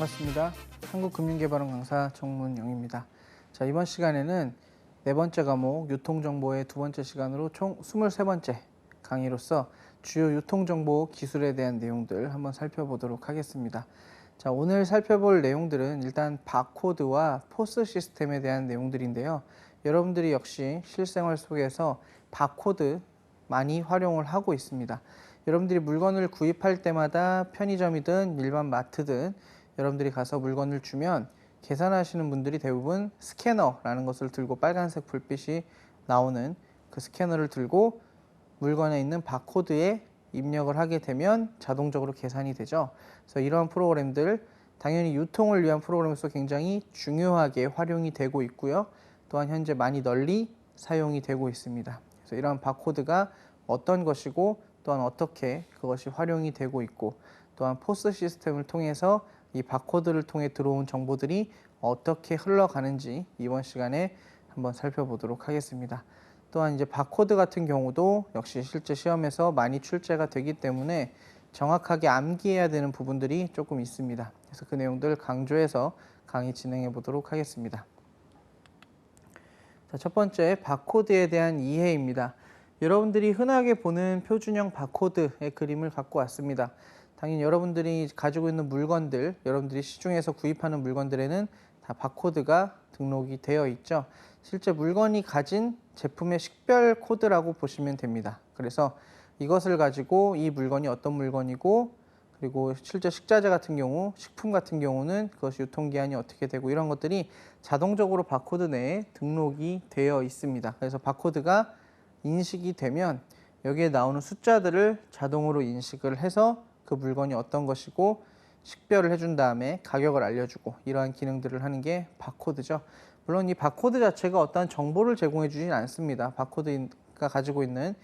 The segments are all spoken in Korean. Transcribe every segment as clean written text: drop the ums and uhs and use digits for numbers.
반갑습니다. 한국금융개발원 강사 정문영입니다. 자, 이번 시간에는 네 번째 과목 유통정보의 두 번째 시간으로 총 23번째 강의로서 주요 유통정보 기술에 대한 내용들 한번 살펴보도록 하겠습니다. 자, 오늘 살펴볼 내용들은 일단 바코드와 포스 시스템에 대한 내용들인데요. 여러분들이 역시 실생활 속에서 바코드 많이 활용을 하고 있습니다. 여러분들이 물건을 구입할 때마다 편의점이든 일반 마트든 여러분들이 가서 물건을 주면 계산하시는 분들이 대부분 스캐너라는 것을 들고 빨간색 불빛이 나오는 그 스캐너를 들고 물건에 있는 바코드에 입력을 하게 되면 자동적으로 계산이 되죠. 그래서 이러한 프로그램들 당연히 유통을 위한 프로그램으로서 굉장히 중요하게 활용이 되고 있고요. 또한 현재 많이 널리 사용이 되고 있습니다. 그래서 이러한 바코드가 어떤 것이고 또한 어떻게 그것이 활용이 되고 있고 또한 포스 시스템을 통해서 이 바코드를 통해 들어온 정보들이 어떻게 흘러가는지 이번 시간에 한번 살펴보도록 하겠습니다. 또한 이제 바코드 같은 경우도 역시 실제 시험에서 많이 출제가 되기 때문에 정확하게 암기해야 되는 부분들이 조금 있습니다. 그래서 그 내용들 강조해서 강의 진행해 보도록 하겠습니다. 자, 첫 번째 바코드에 대한 이해입니다. 여러분들이 흔하게 보는 표준형 바코드의 그림을 갖고 왔습니다. 당연히 여러분들이 가지고 있는 물건들, 여러분들이 시중에서 구입하는 물건들에는 다 바코드가 등록이 되어 있죠. 실제 물건이 가진 제품의 식별 코드라고 보시면 됩니다. 그래서 이것을 가지고 이 물건이 어떤 물건이고 그리고 실제 식자재 같은 경우, 식품 같은 경우는 그것이 유통기한이 어떻게 되고 이런 것들이 자동적으로 바코드 내에 등록이 되어 있습니다. 그래서 바코드가 인식이 되면 여기에 나오는 숫자들을 자동으로 인식을 해서 그 물건이 어떤 것이고 식별을 해준 다음에 가격을 알려주고 이러한 기능들을 하는 게 바코드죠. 물론 이 바코드 자체가 어떠한 정보를 제공해 주진 않습니다. 바코드가 가지고 있는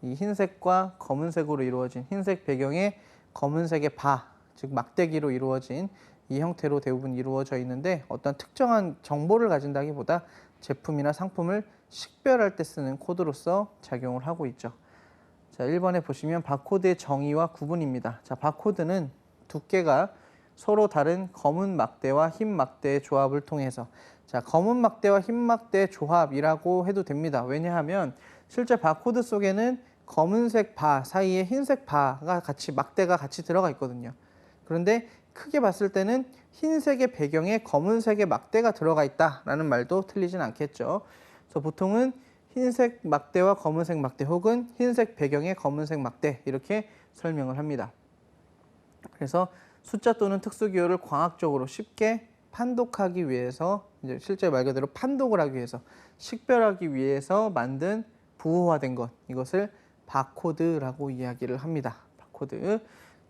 이 흰색과 검은색으로 이루어진 흰색 배경에 검은색의 바, 즉 막대기로 이루어진 이 형태로 대부분 이루어져 있는데 어떤 특정한 정보를 가진다기보다 제품이나 상품을 식별할 때 쓰는 코드로서 작용을 하고 있죠. 자, 1번에 보시면 바코드의 정의와 구분입니다. 자, 바코드는 두께가 서로 다른 검은 막대와 흰 막대의 조합을 통해서 자, 검은 막대와 흰 막대의 조합이라고 해도 됩니다. 왜냐하면 실제 바코드 속에는 검은색 바 사이에 흰색 바가 같이 막대가 같이 들어가 있거든요. 그런데 크게 봤을 때는 흰색의 배경에 검은색의 막대가 들어가 있다라는 말도 틀리진 않겠죠. 그래서 보통은 흰색 막대와 검은색 막대 혹은 흰색 배경에 검은색 막대 이렇게 설명을 합니다. 그래서 숫자 또는 특수기호를 광학적으로 쉽게 판독하기 위해서 이제 실제 말 그대로 판독을 하기 위해서 식별하기 위해서 만든 부호화된 것 이것을 바코드라고 이야기를 합니다. 바코드.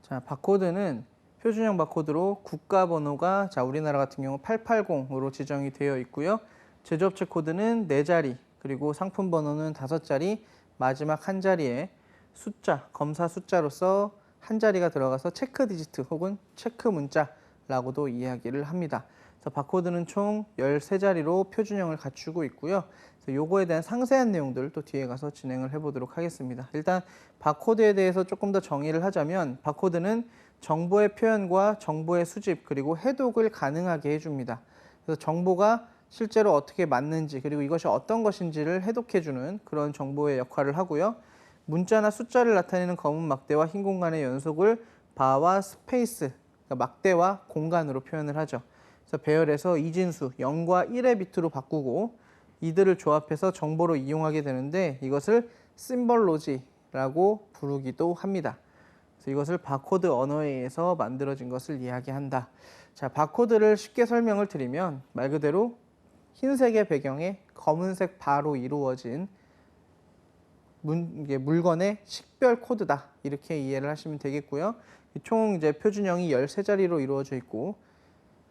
자, 바코드는 표준형 바코드로 국가번호가 자, 우리나라 같은 경우 880으로 지정이 되어 있고요. 제조업체 코드는 4자리 그리고 상품 번호는 5자리 마지막 한 자리에 숫자, 검사 숫자로서 한 자리가 들어가서 체크 디지트 혹은 체크 문자라고도 이야기를 합니다. 그래서 바코드는 총 13자리로 표준형을 갖추고 있고요. 그래서 요거에 대한 상세한 내용들 또 뒤에 가서 진행을 해보도록 하겠습니다. 일단 바코드에 대해서 조금 더 정의를 하자면 바코드는 정보의 표현과 정보의 수집 그리고 해독을 가능하게 해줍니다. 그래서 정보가 실제로 어떻게 맞는지 그리고 이것이 어떤 것인지를 해독해주는 그런 정보의 역할을 하고요. 문자나 숫자를 나타내는 검은 막대와 흰 공간의 연속을 바와 스페이스, 그러니까 막대와 공간으로 표현을 하죠. 그래서 배열에서 이진수 0과 1의 비트로 바꾸고 이들을 조합해서 정보로 이용하게 되는데 이것을 심벌로지라고 부르기도 합니다. 그래서 이것을 바코드 언어에 의해서 만들어진 것을 이야기한다. 자, 바코드를 쉽게 설명을 드리면 말 그대로 흰색의 배경에 검은색 바로 이루어진 물건의 식별 코드다. 이렇게 이해를 하시면 되겠고요. 총 이제 표준형이 13자리로 이루어져 있고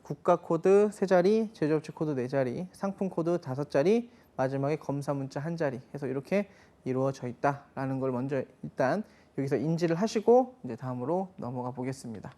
국가 코드 3자리, 제조업체 코드 4자리, 상품 코드 5자리, 마지막에 검사 문자 1자리 해서 이렇게 이루어져 있다라는 걸 먼저 일단 여기서 인지를 하시고 이제 다음으로 넘어가 보겠습니다.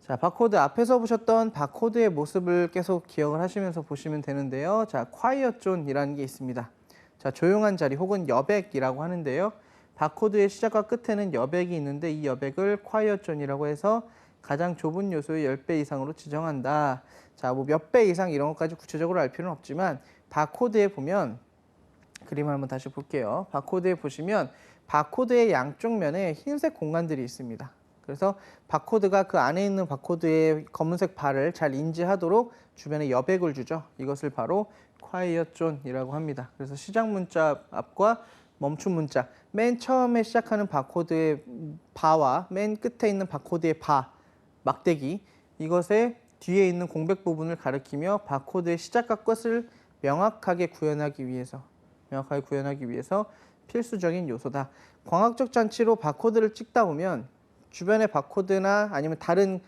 자, 바코드 앞에서 보셨던 바코드의 모습을 계속 기억을 하시면서 보시면 되는데요. 자, quiet zone이라는 게 있습니다. 자, 조용한 자리 혹은 여백이라고 하는데요. 바코드의 시작과 끝에는 여백이 있는데 이 여백을 quiet zone이라고 해서 가장 좁은 요소의 10배 이상으로 지정한다. 자, 뭐 몇 배 이상 이런 것까지 구체적으로 알 필요는 없지만 바코드에 보면 그림을 한번 다시 볼게요. 바코드에 보시면 바코드의 양쪽 면에 흰색 공간들이 있습니다. 그래서 바코드가 그 안에 있는 바코드의 검은색 바를 잘 인지하도록 주변에 여백을 주죠. 이것을 바로 quiet zone이라고 합니다. 그래서 시작 문자 앞과 멈춤 문자, 맨 처음에 시작하는 바코드의 바와 맨 끝에 있는 바코드의 바, 막대기, 이것의 뒤에 있는 공백 부분을 가리키며 바코드의 시작과 끝을 명확하게 구현하기 위해서 필수적인 요소다. 광학적 장치로 바코드를 찍다 보면 주변에 바코드나 아니면 다른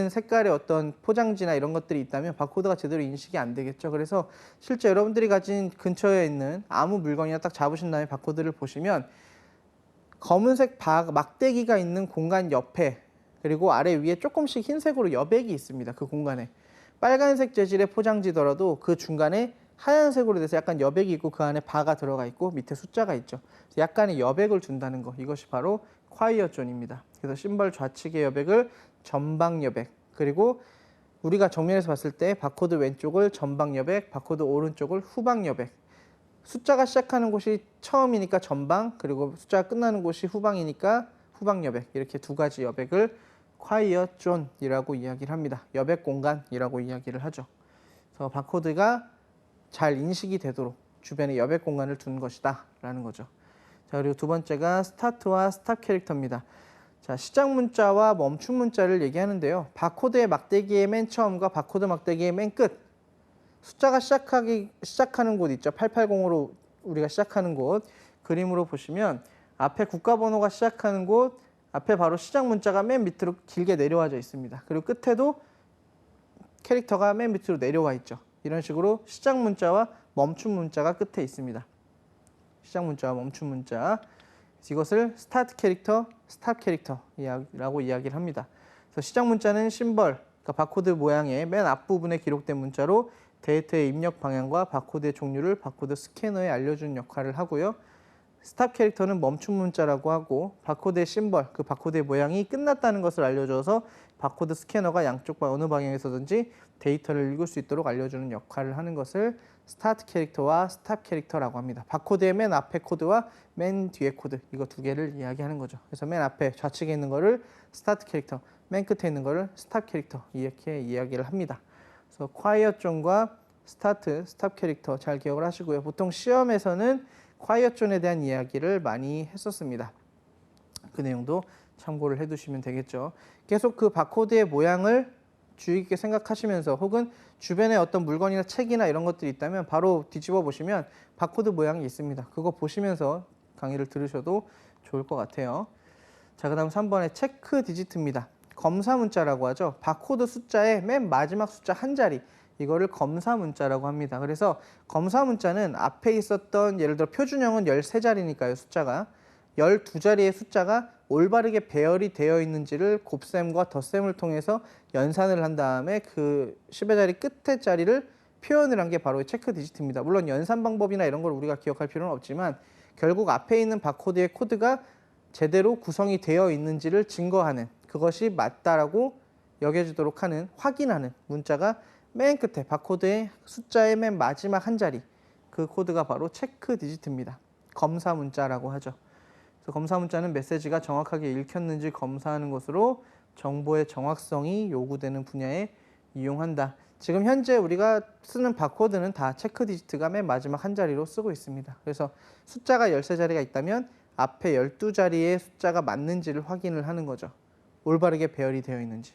색깔의 어떤 포장지나 이런 것들이 있다면 바코드가 제대로 인식이 안 되겠죠. 그래서 실제 여러분들이 가진 근처에 있는 아무 물건이나 딱 잡으신 다음에 바코드를 보시면 검은색 막대기가 있는 공간 옆에 그리고 아래 위에 조금씩 흰색으로 여백이 있습니다. 그 공간에. 빨간색 재질의 포장지더라도 그 중간에 하얀색으로 돼서 약간 여백이 있고 그 안에 바가 들어가 있고 밑에 숫자가 있죠. 약간의 여백을 준다는 거. 이것이 바로 quiet zone입니다. 그래서 심벌 좌측의 여백을 전방 여백, 그리고 우리가 정면에서 봤을 때 바코드 왼쪽을 전방 여백, 바코드 오른쪽을 후방 여백. 숫자가 시작하는 곳이 처음이니까 전방, 그리고 숫자가 끝나는 곳이 후방이니까 후방 여백. 이렇게 두 가지 여백을 quiet zone이라고 이야기를 합니다. 여백 공간이라고 이야기를 하죠. 그래서 바코드가 잘 인식이 되도록 주변에 여백 공간을 둔 것이다 라는 거죠. 자, 그리고 두 번째가 스타트와 스탑 캐릭터입니다. 자, 시작 문자와 멈춤 문자를 얘기하는데요. 바코드의 막대기의 맨 처음과 바코드 막대기의 맨 끝, 숫자가 시작하는 곳 있죠. 880으로 우리가 시작하는 곳, 그림으로 보시면 앞에 국가번호가 시작하는 곳, 앞에 바로 시작 문자가 맨 밑으로 길게 내려와져 있습니다. 그리고 끝에도 캐릭터가 맨 밑으로 내려와 있죠. 이런 식으로 시작 문자와 멈춤 문자가 끝에 있습니다. 시작 문자와 멈춤 문자. 이것을 스타트 캐릭터, 스탑 캐릭터라고 이야기를 합니다. 그래서 시작 문자는 심벌, 그러니까 바코드 모양의 맨 앞부분에 기록된 문자로 데이터의 입력 방향과 바코드의 종류를 바코드 스캐너에 알려주는 역할을 하고요. 스탑 캐릭터는 멈춤 문자라고 하고 바코드의 심벌, 그 바코드의 모양이 끝났다는 것을 알려줘서 바코드 스캐너가 양쪽 어느 방향에서든지 데이터를 읽을 수 있도록 알려주는 역할을 하는 것을 스타트 캐릭터와 스탑 캐릭터라고 합니다. 바코드의 맨 앞에 코드와 맨 뒤에 코드, 이거 두 개를 이야기하는 거죠. 그래서 맨 앞에 좌측에 있는 거를 스타트 캐릭터, 맨 끝에 있는 거를 스탑 캐릭터, 이렇게 이야기를 합니다. 그래서 quiet zone과 스타트, 스탑 캐릭터 잘 기억을 하시고요. 보통 시험에서는 quiet zone에 대한 이야기를 많이 했었습니다. 그 내용도 참고를 해두시면 되겠죠. 계속 그 바코드의 모양을 주의 깊게 생각하시면서 혹은 주변에 어떤 물건이나 책이나 이런 것들이 있다면 바로 뒤집어 보시면 바코드 모양이 있습니다. 그거 보시면서 강의를 들으셔도 좋을 것 같아요. 자, 그 다음 3번의 체크 디지트입니다. 검사 문자라고 하죠. 바코드 숫자의 맨 마지막 숫자 한 자리, 이거를 검사 문자라고 합니다. 그래서 검사 문자는 앞에 있었던 예를 들어 표준형은 13자리니까요. 숫자가 12자리의 숫자가 올바르게 배열이 되어 있는지를 곱셈과 덧셈을 통해서 연산을 한 다음에 그 10의 자리 끝의 자리를 표현을 한 게 바로 체크 디지트입니다. 물론 연산 방법이나 이런 걸 우리가 기억할 필요는 없지만 결국 앞에 있는 바코드의 코드가 제대로 구성이 되어 있는지를 증거하는, 그것이 맞다라고 여겨지도록 하는, 확인하는 문자가 맨 끝에 바코드의 숫자의 맨 마지막 한 자리, 그 코드가 바로 체크 디지트입니다. 검사 문자라고 하죠. 그래서 검사 문자는 메시지가 정확하게 읽혔는지 검사하는 것으로 정보의 정확성이 요구되는 분야에 이용한다. 지금 현재 우리가 쓰는 바코드는 다 체크 디지트가 맨 마지막 한 자리로 쓰고 있습니다. 그래서 숫자가 13자리가 있다면 앞에 12자리의 숫자가 맞는지를 확인을 하는 거죠. 올바르게 배열이 되어 있는지.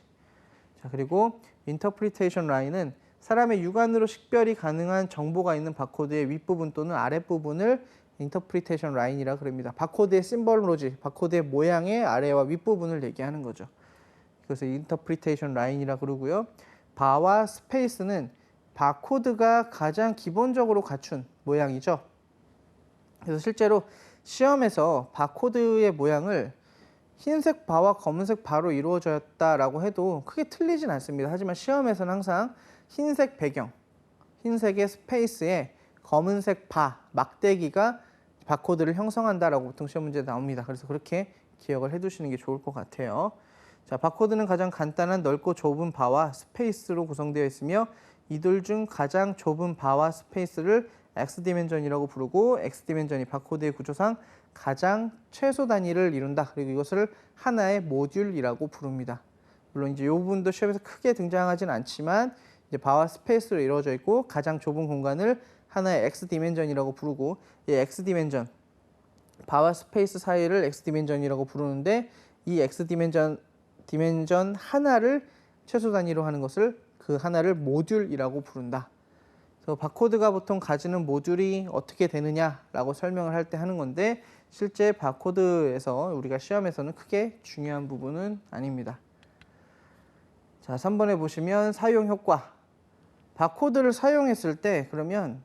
자, 그리고 인터프리테이션 라인은 사람의 육안으로 식별이 가능한 정보가 있는 바코드의 윗부분 또는 아랫부분을 인터프리테이션 라인이라고 그럽니다. 바코드의 심벌로지, 바코드의 모양의 아래와 윗부분을 얘기하는 거죠. 그래서 인터프리테이션 라인이라고 그러고요. 바와 스페이스는 바코드가 가장 기본적으로 갖춘 모양이죠. 그래서 실제로 시험에서 바코드의 모양을 흰색 바와 검은색 바로 이루어졌다라고 해도 크게 틀리진 않습니다. 하지만 시험에서는 항상 흰색 배경, 흰색의 스페이스에 검은색 바, 막대기가 바코드를 형성한다라고 보통 시험 문제에 나옵니다. 그래서 그렇게 기억을 해두시는 게 좋을 것 같아요. 자, 바코드는 가장 간단한 넓고 좁은 바와 스페이스로 구성되어 있으며 이들 중 가장 좁은 바와 스페이스를 X디멘전이라고 부르고 X디멘전이 바코드의 구조상 가장 최소 단위를 이룬다. 그리고 이것을 하나의 모듈이라고 부릅니다. 물론 이제 이 부분도 시험에서 크게 등장하진 않지만 이제 바와 스페이스로 이루어져 있고 가장 좁은 공간을 하나의 X디멘전이라고 부르고 이 X디멘전, 바와 스페이스 사이를 X디멘전이라고 부르는데 이 X디멘전 하나를 최소 단위로 하는 것을 그 하나를 모듈이라고 부른다. 그래서 바코드가 보통 가지는 모듈이 어떻게 되느냐라고 설명을 할 때 하는 건데 실제 바코드에서 우리가 시험에서는 크게 중요한 부분은 아닙니다. 자, 3번에 보시면 사용 효과. 바코드를 사용했을 때 그러면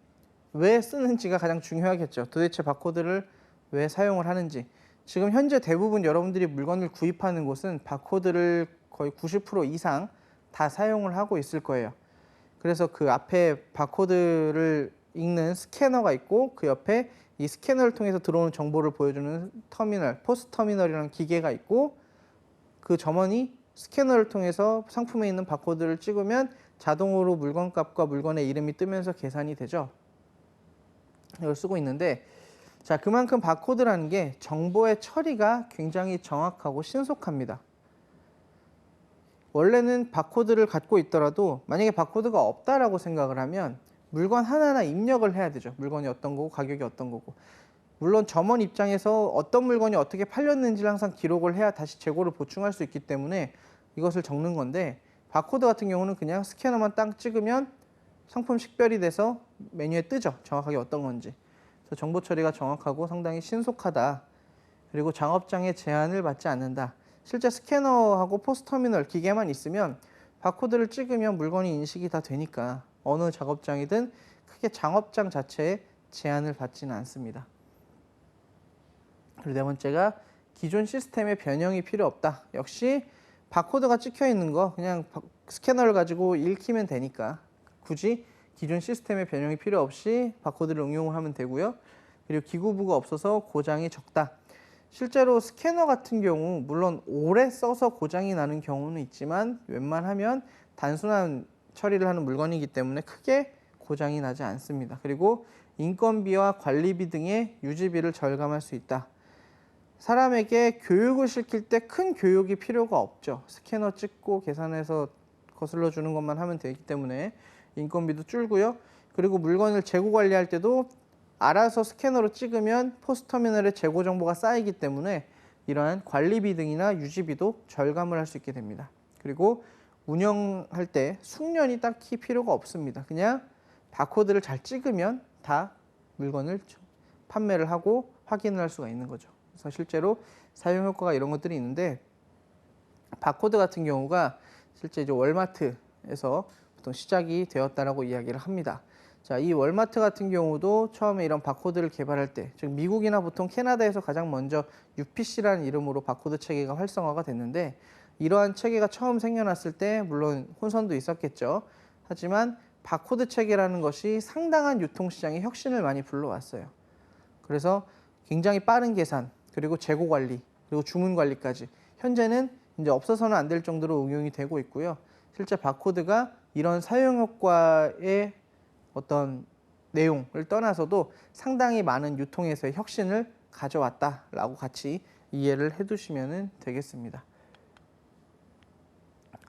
왜 쓰는지가 가장 중요하겠죠. 도대체 바코드를 왜 사용을 하는지. 지금 현재 대부분 여러분들이 물건을 구입하는 곳은 바코드를 거의 90% 이상 다 사용을 하고 있을 거예요. 그래서 그 앞에 바코드를 읽는 스캐너가 있고 그 옆에 이 스캐너를 통해서 들어오는 정보를 보여주는 터미널, 포스 터미널이라는 기계가 있고 그 점원이 스캐너를 통해서 상품에 있는 바코드를 찍으면 자동으로 물건값과 물건의 이름이 뜨면서 계산이 되죠. 이걸 쓰고 있는데 자, 그만큼 바코드라는 게 정보의 처리가 굉장히 정확하고 신속합니다. 원래는 바코드를 갖고 있더라도 만약에 바코드가 없다라고 생각을 하면 물건 하나하나 입력을 해야 되죠. 물건이 어떤 거고 가격이 어떤 거고. 물론 점원 입장에서 어떤 물건이 어떻게 팔렸는지를 항상 기록을 해야 다시 재고를 보충할 수 있기 때문에 이것을 적는 건데 바코드 같은 경우는 그냥 스캐너만 딱 찍으면 상품 식별이 돼서 메뉴에 뜨죠. 정확하게 어떤 건지. 그래서 정보 처리가 정확하고 상당히 신속하다. 그리고 작업장에 제한을 받지 않는다. 실제 스캐너하고 포스 터미널 기계만 있으면 바코드를 찍으면 물건이 인식이 다 되니까 어느 작업장이든 크게 작업장 자체에 제한을 받지는 않습니다. 그리고 네 번째가 기존 시스템의 변형이 필요 없다. 역시 바코드가 찍혀 있는 거 그냥 스캐너를 가지고 읽히면 되니까 굳이 기존 시스템의 변형이 필요 없이 바코드를 응용을 하면 되고요. 그리고 기구부가 없어서 고장이 적다. 실제로 스캐너 같은 경우 물론 오래 써서 고장이 나는 경우는 있지만 웬만하면 단순한 처리를 하는 물건이기 때문에 크게 고장이 나지 않습니다. 그리고 인건비와 관리비 등의 유지비를 절감할 수 있다. 사람에게 교육을 시킬 때 큰 교육이 필요가 없죠. 스캐너 찍고 계산해서 거슬러 주는 것만 하면 되기 때문에 인건비도 줄고요. 그리고 물건을 재고 관리할 때도 알아서 스캐너로 찍으면 포스터미널에 재고 정보가 쌓이기 때문에 이러한 관리비 등이나 유지비도 절감을 할 수 있게 됩니다. 그리고 운영할 때 숙련이 딱히 필요가 없습니다. 그냥 바코드를 잘 찍으면 다 물건을 판매를 하고 확인을 할 수가 있는 거죠. 그래서 실제로 사용 효과가 이런 것들이 있는데 바코드 같은 경우가 실제 이제 월마트에서 보통 시작이 되었다라고 이야기를 합니다. 자, 이 월마트 같은 경우도 처음에 이런 바코드를 개발할 때, 즉 미국이나 보통 캐나다에서 가장 먼저 UPC라는 이름으로 바코드 체계가 활성화가 됐는데 이러한 체계가 처음 생겨났을 때 물론 혼선도 있었겠죠. 하지만 바코드 체계라는 것이 상당한 유통시장의 혁신을 많이 불러왔어요. 그래서 굉장히 빠른 계산, 그리고 재고 관리, 그리고 주문 관리까지 현재는 이제 없어서는 안 될 정도로 응용이 되고 있고요. 실제 바코드가 이런 사용 효과의 어떤 내용을 떠나서도 상당히 많은 유통에서의 혁신을 가져왔다라고 같이 이해를 해두시면 되겠습니다.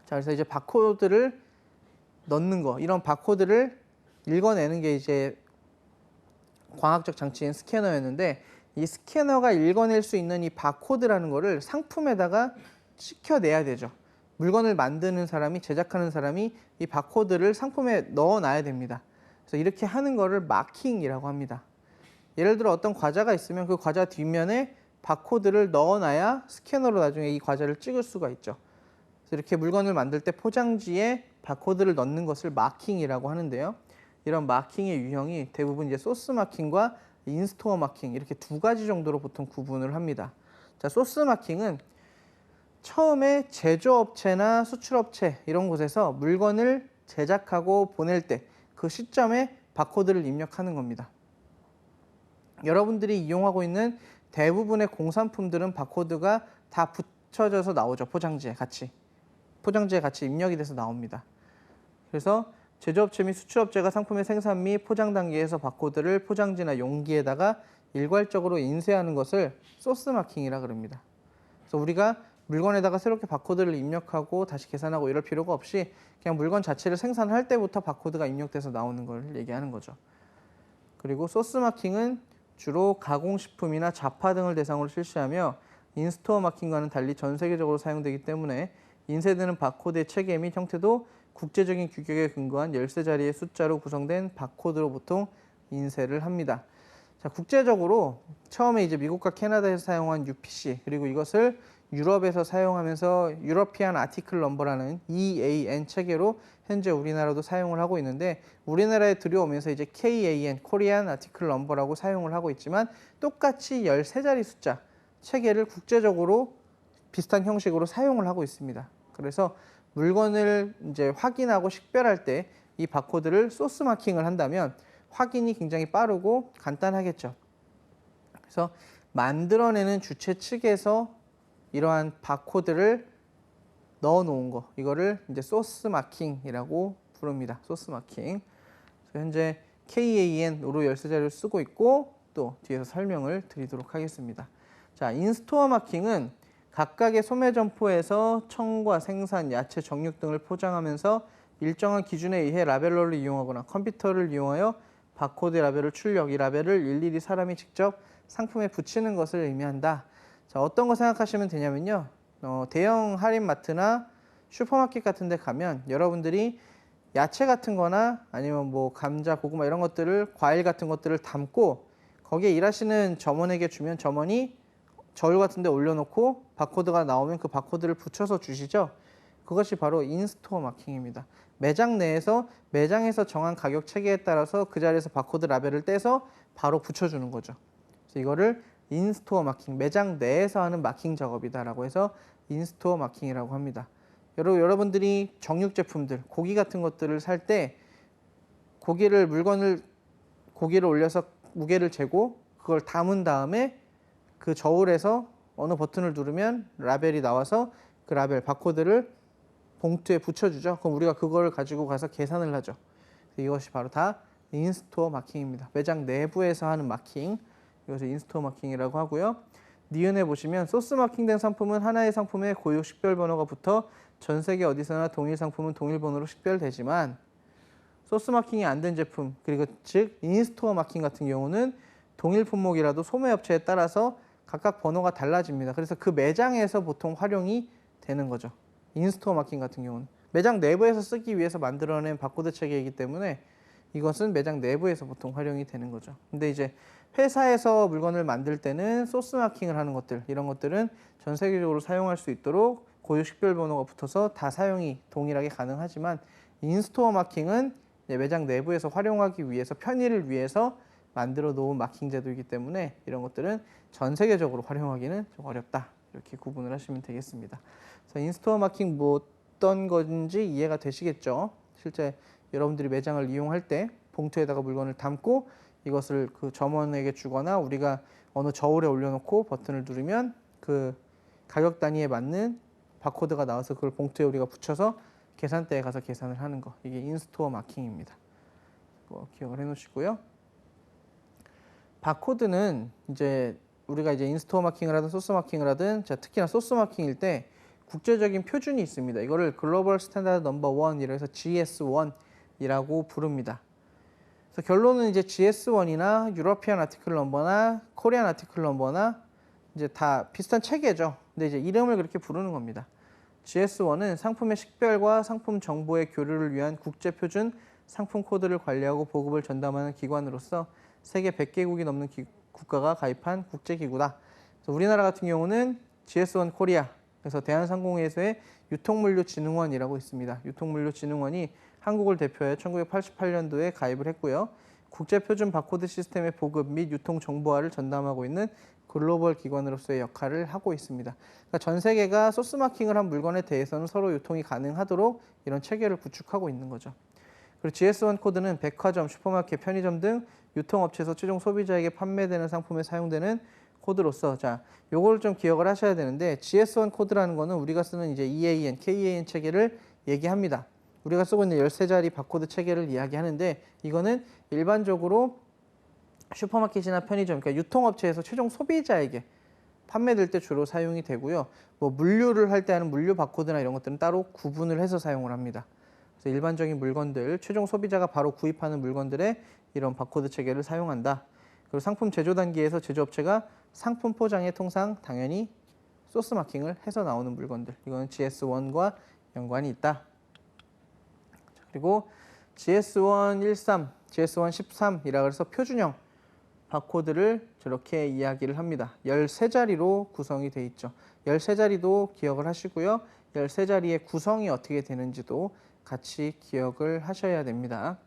자, 그래서 이제 바코드를 넣는 거, 이런 바코드를 읽어내는 게 이제 광학적 장치인 스캐너였는데 이 스캐너가 읽어낼 수 있는 이 바코드라는 거를 상품에다가 찍혀내야 되죠. 물건을 만드는 사람이, 제작하는 사람이 이 바코드를 상품에 넣어놔야 됩니다. 그래서 이렇게 하는 거를 마킹이라고 합니다. 예를 들어 어떤 과자가 있으면 그 과자 뒷면에 바코드를 넣어놔야 스캐너로 나중에 이 과자를 찍을 수가 있죠. 그래서 이렇게 물건을 만들 때 포장지에 바코드를 넣는 것을 마킹이라고 하는데요. 이런 마킹의 유형이 대부분 이제 소스 마킹과 인스토어 마킹 이렇게 두 가지 정도로 보통 구분을 합니다. 자, 소스 마킹은 처음에 제조업체나 수출업체 이런 곳에서 물건을 제작하고 보낼 때 그 시점에 바코드를 입력하는 겁니다. 여러분들이 이용하고 있는 대부분의 공산품들은 바코드가 다 합쳐져서 나오죠. 포장지에 같이. 포장지에 같이 입력이 돼서 나옵니다. 그래서 제조업체 및 수출업체가 상품의 생산 및 포장 단계에서 바코드를 포장지나 용기에다가 일괄적으로 인쇄하는 것을 소스 마킹이라 그럽니다. 그래서 우리가 물건에다가 새롭게 바코드를 입력하고 다시 계산하고 이럴 필요가 없이 그냥 물건 자체를 생산할 때부터 바코드가 입력돼서 나오는 걸 얘기하는 거죠. 그리고 소스 마킹은 주로 가공식품이나 잡화 등을 대상으로 실시하며 인스토어 마킹과는 달리 전 세계적으로 사용되기 때문에 인쇄되는 바코드의 체계 및 형태도 국제적인 규격에 근거한 13자리의 숫자로 구성된 바코드로 보통 인쇄를 합니다. 자, 국제적으로 처음에 이제 미국과 캐나다에서 사용한 UPC, 그리고 이것을 유럽에서 사용하면서 유러피안 아티클 넘버라는 EAN 체계로 현재 우리나라도 사용을 하고 있는데, 우리나라에 들여오면서 이제 KAN, 코리안 아티클 넘버라고 사용을 하고 있지만 똑같이 13자리 숫자 체계를 국제적으로 비슷한 형식으로 사용을 하고 있습니다. 그래서 물건을 이제 확인하고 식별할 때 이 바코드를 소스 마킹을 한다면 확인이 굉장히 빠르고 간단하겠죠. 그래서 만들어내는 주체 측에서 이러한 바코드를 넣어 놓은 거, 이거를 이제 소스 마킹이라고 부릅니다. 소스 마킹. 현재 KAN으로 13자리를 쓰고 있고 또 뒤에서 설명을 드리도록 하겠습니다. 자, 인스토어 마킹은 각각의 소매 점포에서 청과 생산, 야채, 정육 등을 포장하면서 일정한 기준에 의해 라벨러를 이용하거나 컴퓨터를 이용하여 바코드 라벨을 출력, 이 라벨을 일일이 사람이 직접 상품에 붙이는 것을 의미한다. 자, 어떤 거 생각하시면 되냐면요. 대형 할인마트나 슈퍼마켓 같은 데 가면 여러분들이 야채 같은 거나 아니면 뭐 감자, 고구마 이런 것들을, 과일 같은 것들을 담고 거기에 일하시는 점원에게 주면 점원이 저울 같은 데 올려놓고 바코드가 나오면 그 바코드를 붙여서 주시죠. 그것이 바로 인스토어 마킹입니다. 매장 내에서 매장에서 정한 가격 체계에 따라서 그 자리에서 바코드 라벨을 떼서 바로 붙여주는 거죠. 그래서 이거를 인스토어 마킹, 매장 내에서 하는 마킹 작업이다라고 해서 인스토어 마킹이라고 합니다. 여러분들이 정육 제품들, 고기 같은 것들을 살 때 고기를 올려서 무게를 재고 그걸 담은 다음에 그 저울에서 어느 버튼을 누르면 라벨이 나와서 그 라벨, 바코드를 봉투에 붙여주죠. 그럼 우리가 그걸 가지고 가서 계산을 하죠. 이것이 바로 다 인스토어 마킹입니다. 매장 내부에서 하는 마킹, 이것을 인스토어 마킹이라고 하고요. 니은에 보시면 소스 마킹된 상품은 하나의 상품에 고유 식별 번호가 붙어 전 세계 어디서나 동일 상품은 동일 번호로 식별되지만, 소스 마킹이 안 된 제품, 그리고 즉 인스토어 마킹 같은 경우는 동일 품목이라도 소매 업체에 따라서 각각 번호가 달라집니다. 그래서 그 매장에서 보통 활용이 되는 거죠. 인스토어 마킹 같은 경우는 매장 내부에서 쓰기 위해서 만들어낸 바코드 체계이기 때문에 이것은 매장 내부에서 보통 활용이 되는 거죠. 근데 이제 회사에서 물건을 만들 때는 소스 마킹을 하는 것들, 이런 것들은 전 세계적으로 사용할 수 있도록 고유 식별 번호가 붙어서 다 사용이 동일하게 가능하지만, 인스토어 마킹은 매장 내부에서 활용하기 위해서, 편의를 위해서 만들어 놓은 마킹 제도이기 때문에 이런 것들은 전 세계적으로 활용하기는 좀 어렵다, 이렇게 구분을 하시면 되겠습니다. 그래서 인스토어 마킹 뭐 어떤 건지 이해가 되시겠죠? 실제 여러분들이 매장을 이용할 때 봉투에다가 물건을 담고 이것을 그 점원에게 주거나 우리가 어느 저울에 올려놓고 버튼을 누르면 그 가격 단위에 맞는 바코드가 나와서 그걸 봉투에 우리가 붙여서 계산대에 가서 계산을 하는 거, 이게 인스토어 마킹입니다. 기억을 해 놓으시고요. 바코드는 이제 우리가 이제 인스토어 마킹을 하든 소스 마킹을 하든, 특히나 소스 마킹일 때 국제적인 표준이 있습니다. 이거를 글로벌 스탠다드 넘버 1이라고 해서 GS1이라고 부릅니다. 그래서 결론은 이제 GS1이나 유러피안 아티클 넘버나 코리안 아티클 넘버나 이제 다 비슷한 체계죠. 근데 이제 이름을 그렇게 부르는 겁니다. GS1은 상품의 식별과 상품 정보의 교류를 위한 국제 표준 상품 코드를 관리하고 보급을 전담하는 기관으로서 세계 100개국이 넘는 국가가 가입한 국제기구다. 그래서 우리나라 같은 경우는 GS1 코리아, 그래서 대한상공회에서의 유통물류진흥원이라고 있습니다. 유통물류진흥원이 한국을 대표해 1988년도에 가입을 했고요. 국제표준 바코드 시스템의 보급 및 유통 정보화를 전담하고 있는 글로벌 기관으로서의 역할을 하고 있습니다. 그러니까 전 세계가 소스 마킹을 한 물건에 대해서는 서로 유통이 가능하도록 이런 체계를 구축하고 있는 거죠. 그리고 GS1 코드는 백화점, 슈퍼마켓, 편의점 등 유통업체에서 최종 소비자에게 판매되는 상품에 사용되는 코드로서 자, 요걸 좀 기억을 하셔야 되는데 GS1 코드라는 거는 우리가 쓰는 이제 EAN, KEAN 체계를 얘기합니다. 우리가 쓰고 있는 13자리 바코드 체계를 이야기하는데 이거는 일반적으로 슈퍼마켓이나 편의점, 그러니까 유통업체에서 최종 소비자에게 판매될 때 주로 사용이 되고요. 뭐 물류를 할 때 하는 물류 바코드나 이런 것들은 따로 구분을 해서 사용을 합니다. 그래서 일반적인 물건들, 최종 소비자가 바로 구입하는 물건들에 이런 바코드 체계를 사용한다. 그리고 상품 제조 단계에서 제조업체가 상품 포장에 통상 당연히 소스 마킹을 해서 나오는 물건들. 이거는 GS1과 연관이 있다. 그리고 GS1 13, GS1 13이라 해서 표준형 바코드를 저렇게 이야기를 합니다. 13자리로 구성이 돼 있죠. 13자리도 기억을 하시고요. 13자리의 구성이 어떻게 되는지도 같이 기억을 하셔야 됩니다.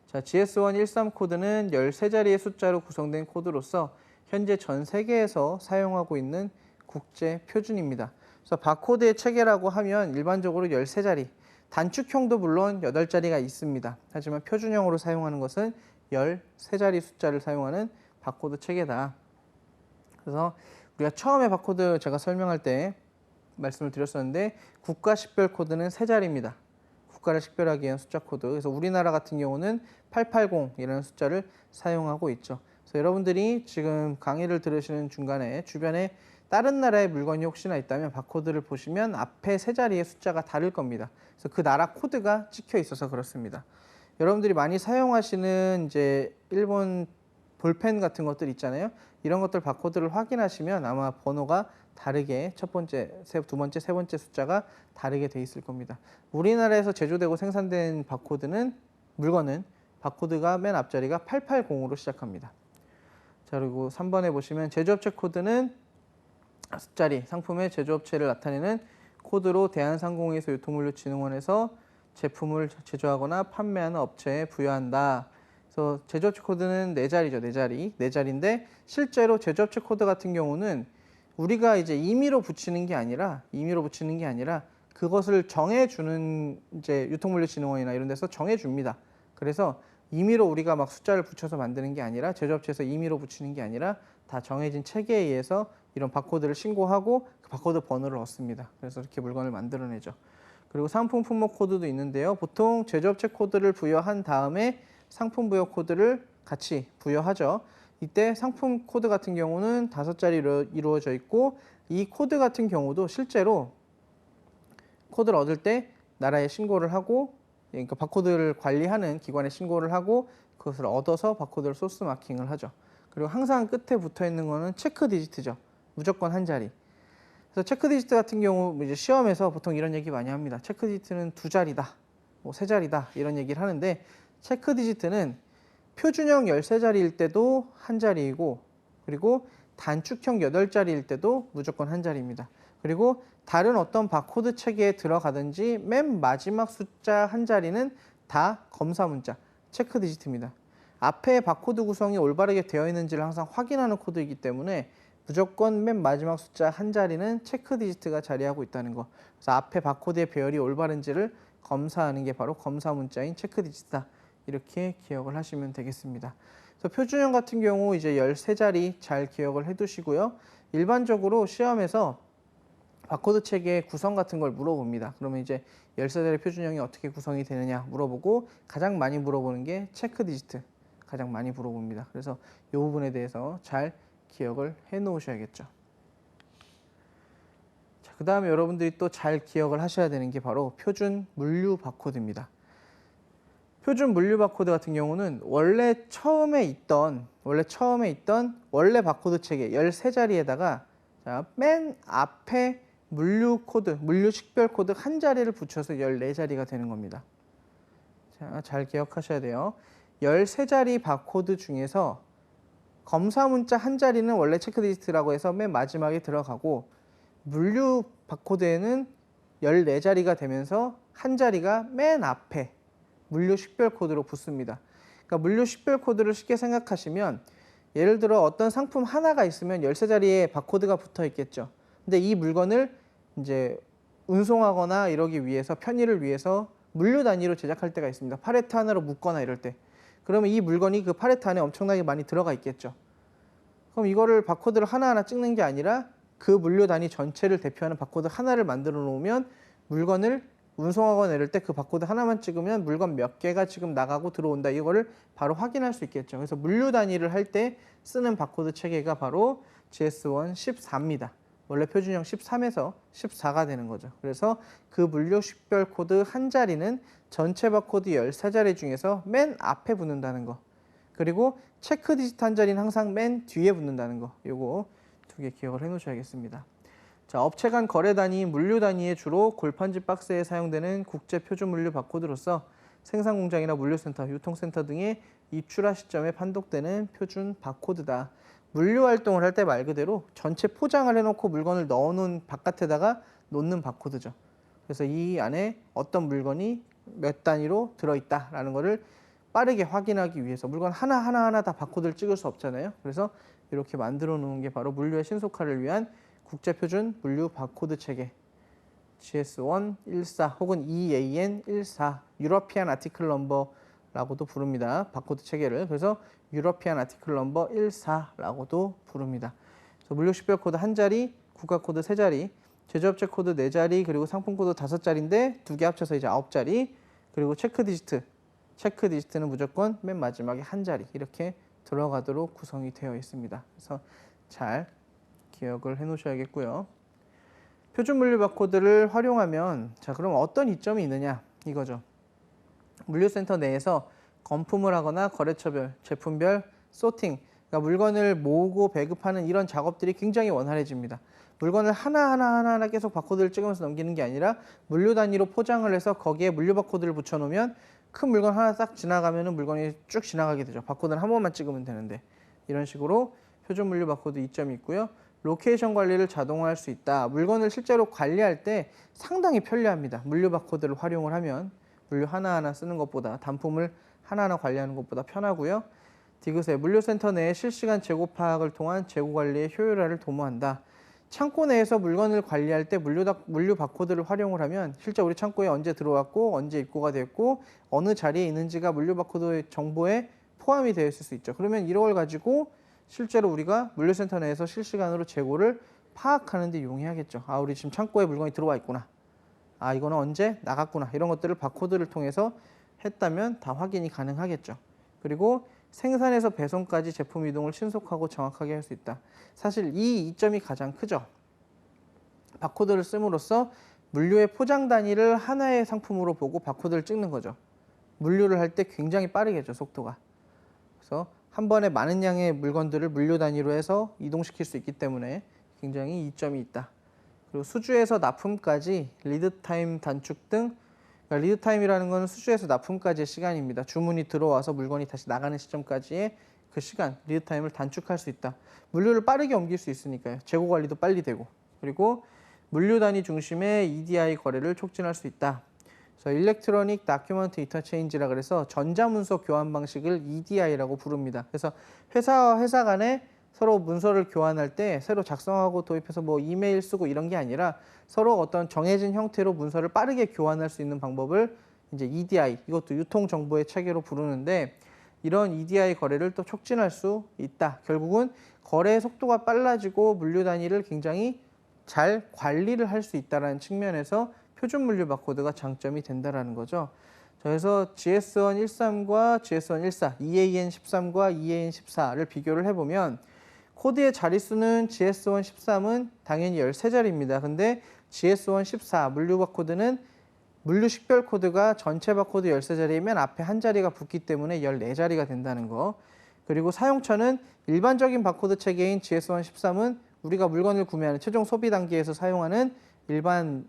자, GS1 13 코드는 13자리의 숫자로 구성된 코드로서 현재 전 세계에서 사용하고 있는 국제 표준입니다. 그래서 바코드의 체계라고 하면 일반적으로 13자리, 단축형도 물론 8자리가 있습니다. 하지만 표준형으로 사용하는 것은 13자리 숫자를 사용하는 바코드 체계다. 그래서 우리가 처음에 바코드 제가 설명할 때 말씀을 드렸었는데 국가 식별 코드는 3자리입니다. 국가를 식별하기 위한 숫자 코드. 그래서 우리나라 같은 경우는 880이라는 숫자를 사용하고 있죠. 그래서 여러분들이 지금 강의를 들으시는 중간에 주변에 다른 나라의 물건이 혹시나 있다면 바코드를 보시면 앞에 3자리의 숫자가 다를 겁니다. 그래서 그 나라 코드가 찍혀 있어서 그렇습니다. 여러분들이 많이 사용하시는 이제 일본 볼펜 같은 것들 있잖아요. 이런 것들 바코드를 확인하시면 아마 번호가 다르게 첫 번째, 두 번째, 세 번째 숫자가 다르게 돼 있을 겁니다. 우리나라에서 제조되고 생산된 바코드는 물건은 바코드가 맨 앞자리가 880으로 시작합니다. 자, 그리고 3번에 보시면 제조업체 코드는 숫자리, 상품의 제조업체를 나타내는 코드로 대한상공회에서 유통물류진흥원에서 제품을 제조하거나 판매하는 업체에 부여한다. 그래서 제조업체 코드는 4자리죠. 4자리. 4자리인데 실제로 제조업체 코드 같은 경우는 우리가 이제 임의로 붙이는 게 아니라 그것을 정해주는 이제 유통물류진흥원이나 이런 데서 정해줍니다. 그래서 임의로 우리가 막 숫자를 붙여서 만드는 게 아니라 제조업체에서 임의로 붙이는 게 아니라 다 정해진 체계에 의해서 이런 바코드를 신고하고 그 바코드 번호를 얻습니다. 그래서 이렇게 물건을 만들어내죠. 그리고 상품 품목 코드도 있는데요. 보통 제조업체 코드를 부여한 다음에 상품 부여 코드를 같이 부여하죠. 이때 상품 코드 같은 경우는 5자리로 이루어져 있고 이 코드 같은 경우도 실제로 코드를 얻을 때 나라에 신고를 하고 그러니까 바코드를 관리하는 기관에 신고를 하고 그것을 얻어서 바코드를 소스 마킹을 하죠. 그리고 항상 끝에 붙어 있는 거는 체크 디지트죠. 무조건 한 자리. 그래서 체크 디지트 같은 경우 이제 시험에서 보통 이런 얘기 많이 합니다. 체크 디지트는 2자리다, 뭐 3자리다 이런 얘기를 하는데 체크 디지트는 표준형 13자리일 때도 한 자리이고 그리고 단축형 8자리일 때도 무조건 한 자리입니다. 그리고 다른 어떤 바코드 체계에 들어가든지 맨 마지막 숫자 한 자리는 다 검사 문자, 체크 디지트입니다. 앞에 바코드 구성이 올바르게 되어 있는지를 항상 확인하는 코드이기 때문에 무조건 맨 마지막 숫자 한 자리는 체크 디지트가 자리하고 있다는 거. 그래서 앞에 바코드의 배열이 올바른지를 검사하는 게 바로 검사 문자인 체크 디지트다. 이렇게 기억을 하시면 되겠습니다. 그래서 표준형 같은 경우 이제 13자리 잘 기억을 해두시고요. 일반적으로 시험에서 바코드 체계의 구성 같은 걸 물어봅니다. 그러면 이제 13자리 표준형이 어떻게 구성이 되느냐 물어보고 가장 많이 물어보는 게 체크 디지트 가장 많이 물어봅니다. 그래서 이 부분에 대해서 잘 기억을 해 놓으셔야겠죠. 자, 그 다음에 여러분들이 또 잘 기억을 하셔야 되는 게 바로 표준 물류 바코드입니다. 표준 물류 바코드 같은 경우는 원래 처음에 있던 원래 바코드 체계 13자리에다가 자, 맨 앞에 물류 코드, 물류 식별 코드 한 자리를 붙여서 14자리가 되는 겁니다. 자, 잘 기억하셔야 돼요. 13자리 바코드 중에서 검사 문자 한 자리는 원래 체크 디지트라고 해서 맨 마지막에 들어가고 물류 바코드에는 14자리가 되면서 한 자리가 맨 앞에 물류 식별 코드로 붙습니다. 그러니까 물류 식별 코드를 쉽게 생각하시면 예를 들어 어떤 상품 하나가 있으면 13자리에 바코드가 붙어 있겠죠. 근데 이 물건을 이제 운송하거나 이러기 위해서 편의를 위해서 물류 단위로 제작할 때가 있습니다. 팔레트 하나로 묶거나 이럴 때. 그러면 이 물건이 그 팔레트 안에 엄청나게 많이 들어가 있겠죠. 그럼 이거를 바코드를 하나하나 찍는 게 아니라 그 물류 단위 전체를 대표하는 바코드 하나를 만들어 놓으면 물건을 운송하거나 내릴 때 그 바코드 하나만 찍으면 물건 몇 개가 지금 나가고 들어온다. 이거를 바로 확인할 수 있겠죠. 그래서 물류 단위를 할 때 쓰는 바코드 체계가 바로 GS1 14입니다. 원래 표준형 13에서 14가 되는 거죠. 그래서 그 물류 식별 코드 한 자리는 전체 바코드 13자리 중에서 맨 앞에 붙는다는 거. 그리고 체크 디지트 한 자리는 항상 맨 뒤에 붙는다는 거. 요거 두 개 기억을 해 놓으셔야겠습니다. 자, 업체 간 거래 단위, 물류 단위에 주로 골판지 박스에 사용되는 국제 표준 물류 바코드로서 생산 공장이나 물류센터, 유통센터 등의 입출하 시점에 판독되는 표준 바코드다. 물류 활동을 할 때 말 그대로 전체 포장을 해놓고 물건을 넣어놓은 바깥에다가 놓는 바코드죠. 그래서 이 안에 어떤 물건이 몇 단위로 들어있다라는 거를 빠르게 확인하기 위해서 물건 하나하나 다 바코드를 찍을 수 없잖아요. 그래서 이렇게 만들어 놓은 게 바로 물류의 신속화를 위한 국제표준 물류 바코드 체계 GS1 14 혹은 EAN 14 유러피안 아티클 넘버라고도 부릅니다. 바코드 체계를. 그래서 유러피안 아티클 넘버 14라고도 부릅니다. 그래서 물류 식별 코드 한 자리, 국가 코드 세 자리, 제조업체 코드 네 자리, 그리고 상품 코드 다섯 자리인데 두 개 합쳐서 이제 9자리, 그리고 체크 디지트. 체크 디지트는 무조건 맨 마지막에 한 자리 이렇게 들어가도록 구성이 되어 있습니다. 그래서 잘 기억을 해 놓으셔야겠고요. 표준 물류 바코드를 활용하면 자, 그럼 어떤 이점이 있느냐 이거죠. 물류센터 내에서 건품을 하거나 거래처별, 제품별, 소팅, 그러니까 물건을 모으고 배급하는 이런 작업들이 굉장히 원활해집니다. 물건을 하나하나 계속 바코드를 찍으면서 넘기는 게 아니라 물류 단위로 포장을 해서 거기에 물류 바코드를 붙여놓으면 큰 물건 하나 딱 지나가면 물건이 쭉 지나가게 되죠. 바코드는 한 번만 찍으면 되는데 이런 식으로 표준 물류 바코드 이점이 있고요. 로케이션 관리를 자동화할 수 있다. 물건을 실제로 관리할 때 상당히 편리합니다. 물류 바코드를 활용을 하면 물류 하나하나 쓰는 것보다 단품을 하나하나 관리하는 것보다 편하고요. 디귿에 물류센터 내에 실시간 재고 파악을 통한 재고 관리의 효율화를 도모한다. 창고 내에서 물건을 관리할 때 물류 바코드를 활용을 하면 실제 우리 창고에 언제 들어왔고 언제 입고가 됐고 어느 자리에 있는지가 물류 바코드 정보에 포함이 되어 있을 수 있죠. 그러면 이런 걸 가지고 실제로 우리가 물류센터 내에서 실시간으로 재고를 파악하는 데 이용해야겠죠. 아, 우리 지금 창고에 물건이 들어와 있구나. 아, 이거는 언제 나갔구나. 이런 것들을 바코드를 통해서 했다면 다 확인이 가능하겠죠. 그리고 생산에서 배송까지 제품 이동을 신속하고 정확하게 할 수 있다. 사실 이 이점이 가장 크죠. 바코드를 씀으로써 물류의 포장 단위를 하나의 상품으로 보고 바코드를 찍는 거죠. 물류를 할 때 굉장히 빠르겠죠, 속도가. 그래서 한 번에 많은 양의 물건들을 물류 단위로 해서 이동시킬 수 있기 때문에 굉장히 이점이 있다. 그리고 수주에서 납품까지 리드타임 단축 등, 그러니까 리드타임이라는 것은 수주에서 납품까지의 시간입니다. 주문이 들어와서 물건이 다시 나가는 시점까지의 그 시간, 리드타임을 단축할 수 있다. 물류를 빠르게 옮길 수 있으니까요. 재고 관리도 빨리 되고. 그리고 물류 단위 중심의 EDI 거래를 촉진할 수 있다. 그래서 일렉트로닉 다큐먼트 인터체인지라 그래서 전자문서 교환 방식을 EDI라고 부릅니다. 그래서 회사와 회사 간에 서로 문서를 교환할 때 새로 작성하고 도입해서 뭐 이메일 쓰고 이런 게 아니라 서로 어떤 정해진 형태로 문서를 빠르게 교환할 수 있는 방법을 이제 EDI, 이것도 유통정보의 체계로 부르는데 이런 EDI 거래를 또 촉진할 수 있다. 결국은 거래 속도가 빨라지고 물류 단위를 굉장히 잘 관리를 할 수 있다는 측면에서 표준 물류 바코드가 장점이 된다는 거죠. 그래서 GS1 13과 GS1 14, EAN 13과 EAN 14를 비교를 해보면 코드의 자릿수는 GS1 13은 당연히 13자리입니다. 근데 GS1 14 물류 바코드는 물류 식별 코드가 전체 바코드 13자리이면 앞에 한 자리가 붙기 때문에 14자리가 된다는 거. 그리고 사용처는 일반적인 바코드 체계인 GS1 13은 우리가 물건을 구매하는 최종 소비 단계에서 사용하는 일반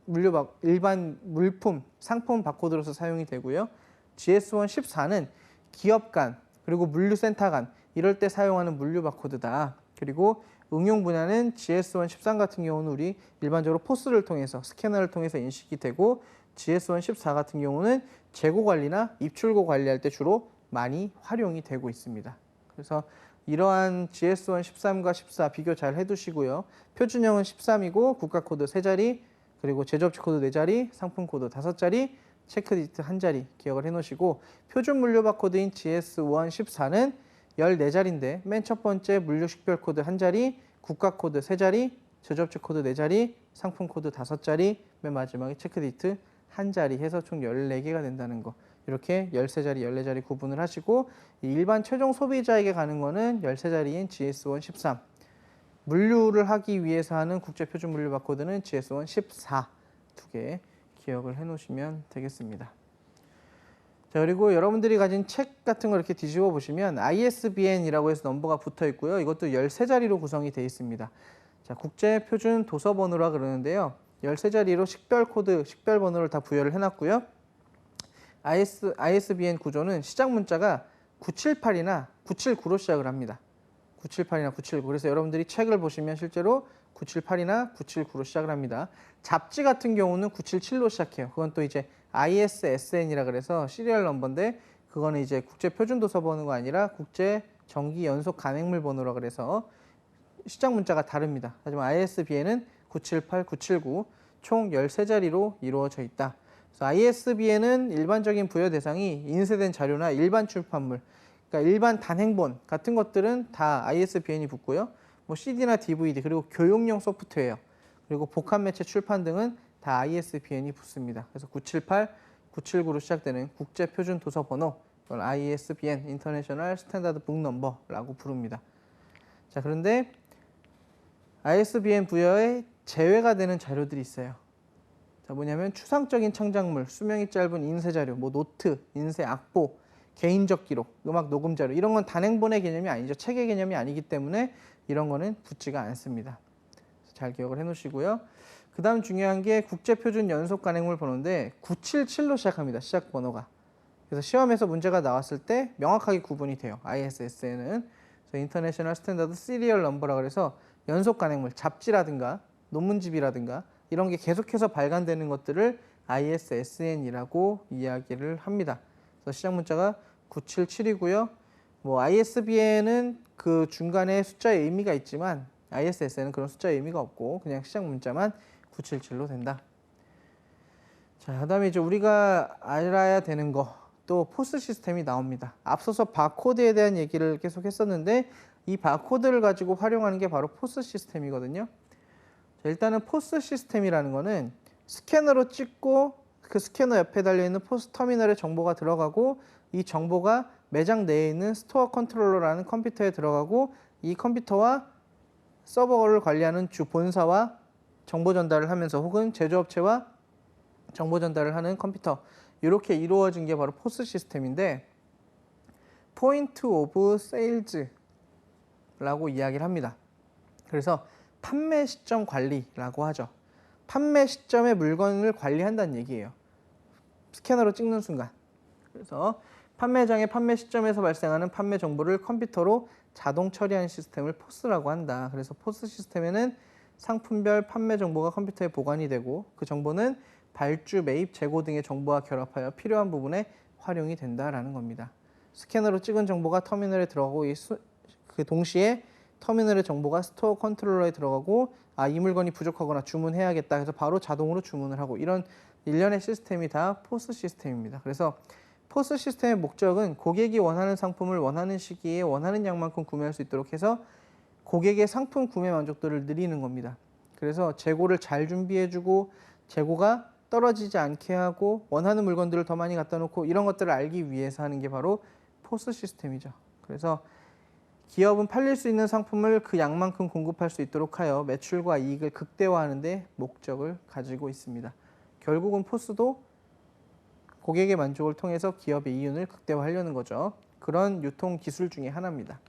물품, 상품 바코드로서 사용이 되고요. GS1 14는 기업 간, 그리고 물류센터 간 이럴 때 사용하는 물류 바코드다. 그리고 응용 분야는 GS1 13 같은 경우는 우리 일반적으로 포스를 통해서 스캐너를 통해서 인식이 되고 GS1 14 같은 경우는 재고 관리나 입출고 관리할 때 주로 많이 활용이 되고 있습니다. 그래서 이러한 GS1 13과 14 비교 잘 해두시고요. 표준형은 13이고 국가 코드 3자리, 그리고 제조업체 코드 4자리, 상품 코드 5자리, 체크 디지트 1자리 기억을 해놓으시고 표준 물류 바코드인 GS1 14는 14자리인데 맨 첫 번째 물류 식별 코드 1자리, 국가 코드 3자리, 저접촉 코드 4자리, 상품 코드 5자리, 맨 마지막에 체크 데이트 1자리 해서 총 14개가 된다는 거. 이렇게 13자리, 14자리 구분을 하시고 일반 최종 소비자에게 가는 거는 13자리인 GS1 13. 물류를 하기 위해서 하는 국제표준 물류 바코드는 GS1 14. 두 개 기억을 해 놓으시면 되겠습니다. 자, 그리고 여러분들이 가진 책 같은 거 이렇게 뒤집어 보시면 ISBN이라고 해서 넘버가 붙어 있고요. 이것도 13자리로 구성이 되어 있습니다. 자, 국제표준 도서번호라 그러는데요. 13자리로 식별 코드, 식별 번호를 다 부여를 해놨고요. ISBN 구조는 시작 문자가 978이나 979로 시작을 합니다. 978이나 979. 그래서 여러분들이 책을 보시면 실제로 978이나 979로 시작을 합니다. 잡지 같은 경우는 977로 시작해요. 그건 또 이제 ISSN이라 그래서 시리얼 넘버인데 그거는 이제 국제 표준 도서 번호가 아니라 국제 정기 연속 간행물 번호라 그래서 시작 문자가 다릅니다. 하지만 ISBN은 978, 979 총 13자리로 이루어져 있다. 그래서 ISBN은 일반적인 부여 대상이 인쇄된 자료나 일반 출판물, 그러니까 일반 단행본 같은 것들은 다 ISBN이 붙고요. 뭐 CD나 DVD 그리고 교육용 소프트웨어 그리고 복합 매체 출판 등은 다 ISBN이 붙습니다. 그래서 978, 979로 시작되는 국제 표준 도서 번호, 이걸 ISBN (International Standard Book Number)라고 부릅니다. 자, 그런데 ISBN 부여에 제외가 되는 자료들이 있어요. 자, 뭐냐면 추상적인 창작물, 수명이 짧은 인쇄 자료, 뭐 노트, 인쇄 악보, 개인적 기록, 음악 녹음 자료 이런 건 단행본의 개념이 아니죠. 책의 개념이 아니기 때문에 이런 거는 붙지가 않습니다. 잘 기억을 해 놓으시고요. 그 다음 중요한 게 국제표준 연속 간행물 번호인데 977로 시작합니다. 시작 번호가. 그래서 시험에서 문제가 나왔을 때 명확하게 구분이 돼요. ISSN은 인터내셔널 스탠다드 시리얼 넘버라 그래서 연속 간행물, 잡지라든가 논문집이라든가 이런 게 계속해서 발간되는 것들을 ISSN이라고 이야기를 합니다. 그래서 시작 문자가 977이고요. 뭐 ISBN은 그 중간에 숫자의 의미가 있지만 ISSN은 그런 숫자의 의미가 없고 그냥 시작 문자만 977로 된다. 자, 그다음에 이제 우리가 알아야 되는 거 또 포스 시스템이 나옵니다. 앞서서 바코드에 대한 얘기를 계속 했었는데 이 바코드를 가지고 활용하는 게 바로 포스 시스템이거든요. 자, 일단은 포스 시스템이라는 거는 스캐너로 찍고 그 스캐너 옆에 달려있는 포스 터미널에 정보가 들어가고 이 정보가 매장 내에 있는 스토어 컨트롤러라는 컴퓨터에 들어가고 이 컴퓨터와 서버를 관리하는 주 본사와 정보 전달을 하면서 혹은 제조업체와 정보 전달을 하는 컴퓨터 이렇게 이루어진 게 바로 포스 시스템인데 포인트 오브 세일즈라고 이야기를 합니다. 그래서 판매 시점 관리라고 하죠. 판매 시점에 물건을 관리한다는 얘기예요. 스캐너로 찍는 순간. 그래서 판매장의 판매 시점에서 발생하는 판매 정보를 컴퓨터로 자동 처리하는 시스템을 포스라고 한다. 그래서 포스 시스템에는 상품별 판매 정보가 컴퓨터에 보관이 되고 그 정보는 발주, 매입, 재고 등의 정보와 결합하여 필요한 부분에 활용이 된다라는 겁니다. 스캐너로 찍은 정보가 터미널에 들어가고 그 동시에 터미널의 정보가 스토어 컨트롤러에 들어가고 이 물건이 부족하거나 주문해야겠다 해서 바로 자동으로 주문을 하고 이런 일련의 시스템이 다 포스 시스템입니다. 그래서 포스 시스템의 목적은 고객이 원하는 상품을 원하는 시기에 원하는 양만큼 구매할 수 있도록 해서 고객의 상품 구매 만족도를 늘리는 겁니다. 그래서 재고를 잘 준비해주고 재고가 떨어지지 않게 하고 원하는 물건들을 더 많이 갖다 놓고 이런 것들을 알기 위해서 하는 게 바로 포스 시스템이죠. 그래서 기업은 팔릴 수 있는 상품을 그 양만큼 공급할 수 있도록 하여 매출과 이익을 극대화하는 데 목적을 가지고 있습니다. 결국은 포스도 고객의 만족을 통해서 기업의 이윤을 극대화하려는 거죠. 그런 유통 기술 중에 하나입니다.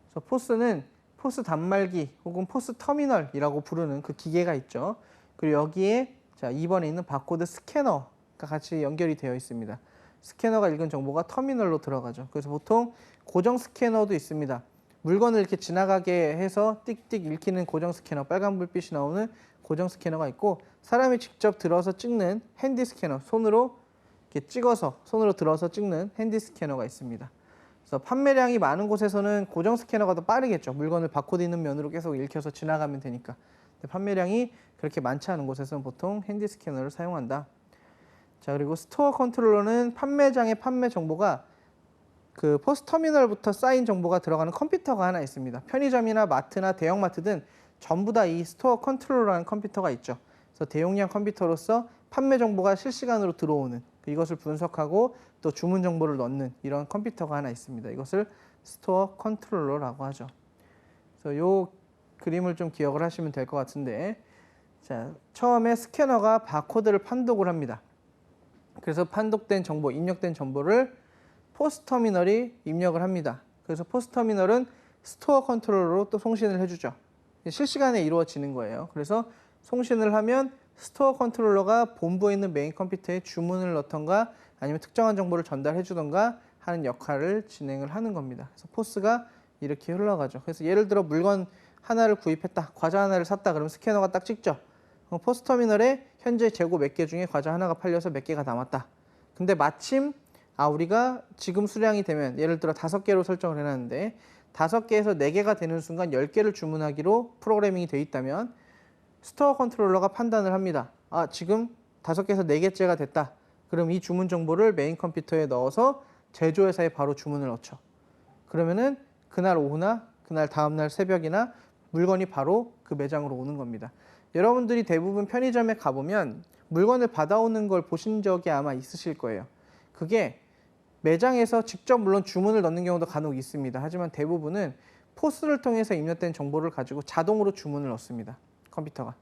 그래서 포스는 포스 단말기 혹은 포스 터미널이라고 부르는 그 기계가 있죠. 그리고 여기에 자 2번에 있는 바코드 스캐너가 같이 연결이 되어 있습니다. 스캐너가 읽은 정보가 터미널로 들어가죠. 그래서 보통 고정 스캐너도 있습니다. 물건을 이렇게 지나가게 해서 띡띡 읽히는 고정 스캐너, 빨간 불빛이 나오는 고정 스캐너가 있고 사람이 직접 들어서 찍는 핸디 스캐너, 손으로 이렇게 찍어서 손으로 들어서 찍는 핸디 스캐너가 있습니다. 그래서 판매량이 많은 곳에서는 고정 스캐너가 더 빠르겠죠. 물건을 바코드 있는 면으로 계속 읽혀서 지나가면 되니까. 근데 판매량이 그렇게 많지 않은 곳에서는 보통 핸디 스캐너를 사용한다. 자, 그리고 스토어 컨트롤러는 판매장의 판매 정보가 그 포스 터미널부터 쌓인 정보가 들어가는 컴퓨터가 하나 있습니다. 편의점이나 마트나 대형마트든 전부 다 이 스토어 컨트롤러라는 컴퓨터가 있죠. 그래서 대용량 컴퓨터로서 판매 정보가 실시간으로 들어오는 이것을 분석하고 또 주문 정보를 넣는 이런 컴퓨터가 하나 있습니다. 이것을 스토어 컨트롤러라고 하죠. 그래서 요 그림을 좀 기억을 하시면 될 것 같은데, 자, 처음에 스캐너가 바코드를 판독을 합니다. 그래서 판독된 정보, 입력된 정보를 포스 터미널이 입력을 합니다. 그래서 포스 터미널은 스토어 컨트롤러로 또 송신을 해주죠. 실시간에 이루어지는 거예요. 그래서 송신을 하면 스토어 컨트롤러가 본부에 있는 메인 컴퓨터에 주문을 넣던가 아니면 특정한 정보를 전달해 주던가 하는 역할을 진행을 하는 겁니다. 그래서 포스가 이렇게 흘러가죠. 그래서 예를 들어 물건 하나를 구입했다, 과자 하나를 샀다, 그러면 스캐너가 딱 찍죠. 그럼 포스 터미널에 현재 재고 몇 개 중에 과자 하나가 팔려서 몇 개가 남았다. 근데 마침 우리가 지금 수량이 되면 예를 들어 5개로 설정을 해놨는데 5개에서 4개가 되는 순간 10개를 주문하기로 프로그래밍이 돼 있다면 스토어 컨트롤러가 판단을 합니다. 지금 5개에서 4개째가 됐다. 그럼 이 주문 정보를 메인 컴퓨터에 넣어서 제조회사에 바로 주문을 넣죠. 그러면은 그날 오후나 그날 다음날 새벽이나 물건이 바로 그 매장으로 오는 겁니다. 여러분들이 대부분 편의점에 가보면 물건을 받아오는 걸 보신 적이 아마 있으실 거예요. 그게 매장에서 직접 물론 주문을 넣는 경우도 간혹 있습니다. 하지만 대부분은 포스를 통해서 입력된 정보를 가지고 자동으로 주문을 넣습니다. 컴퓨터가.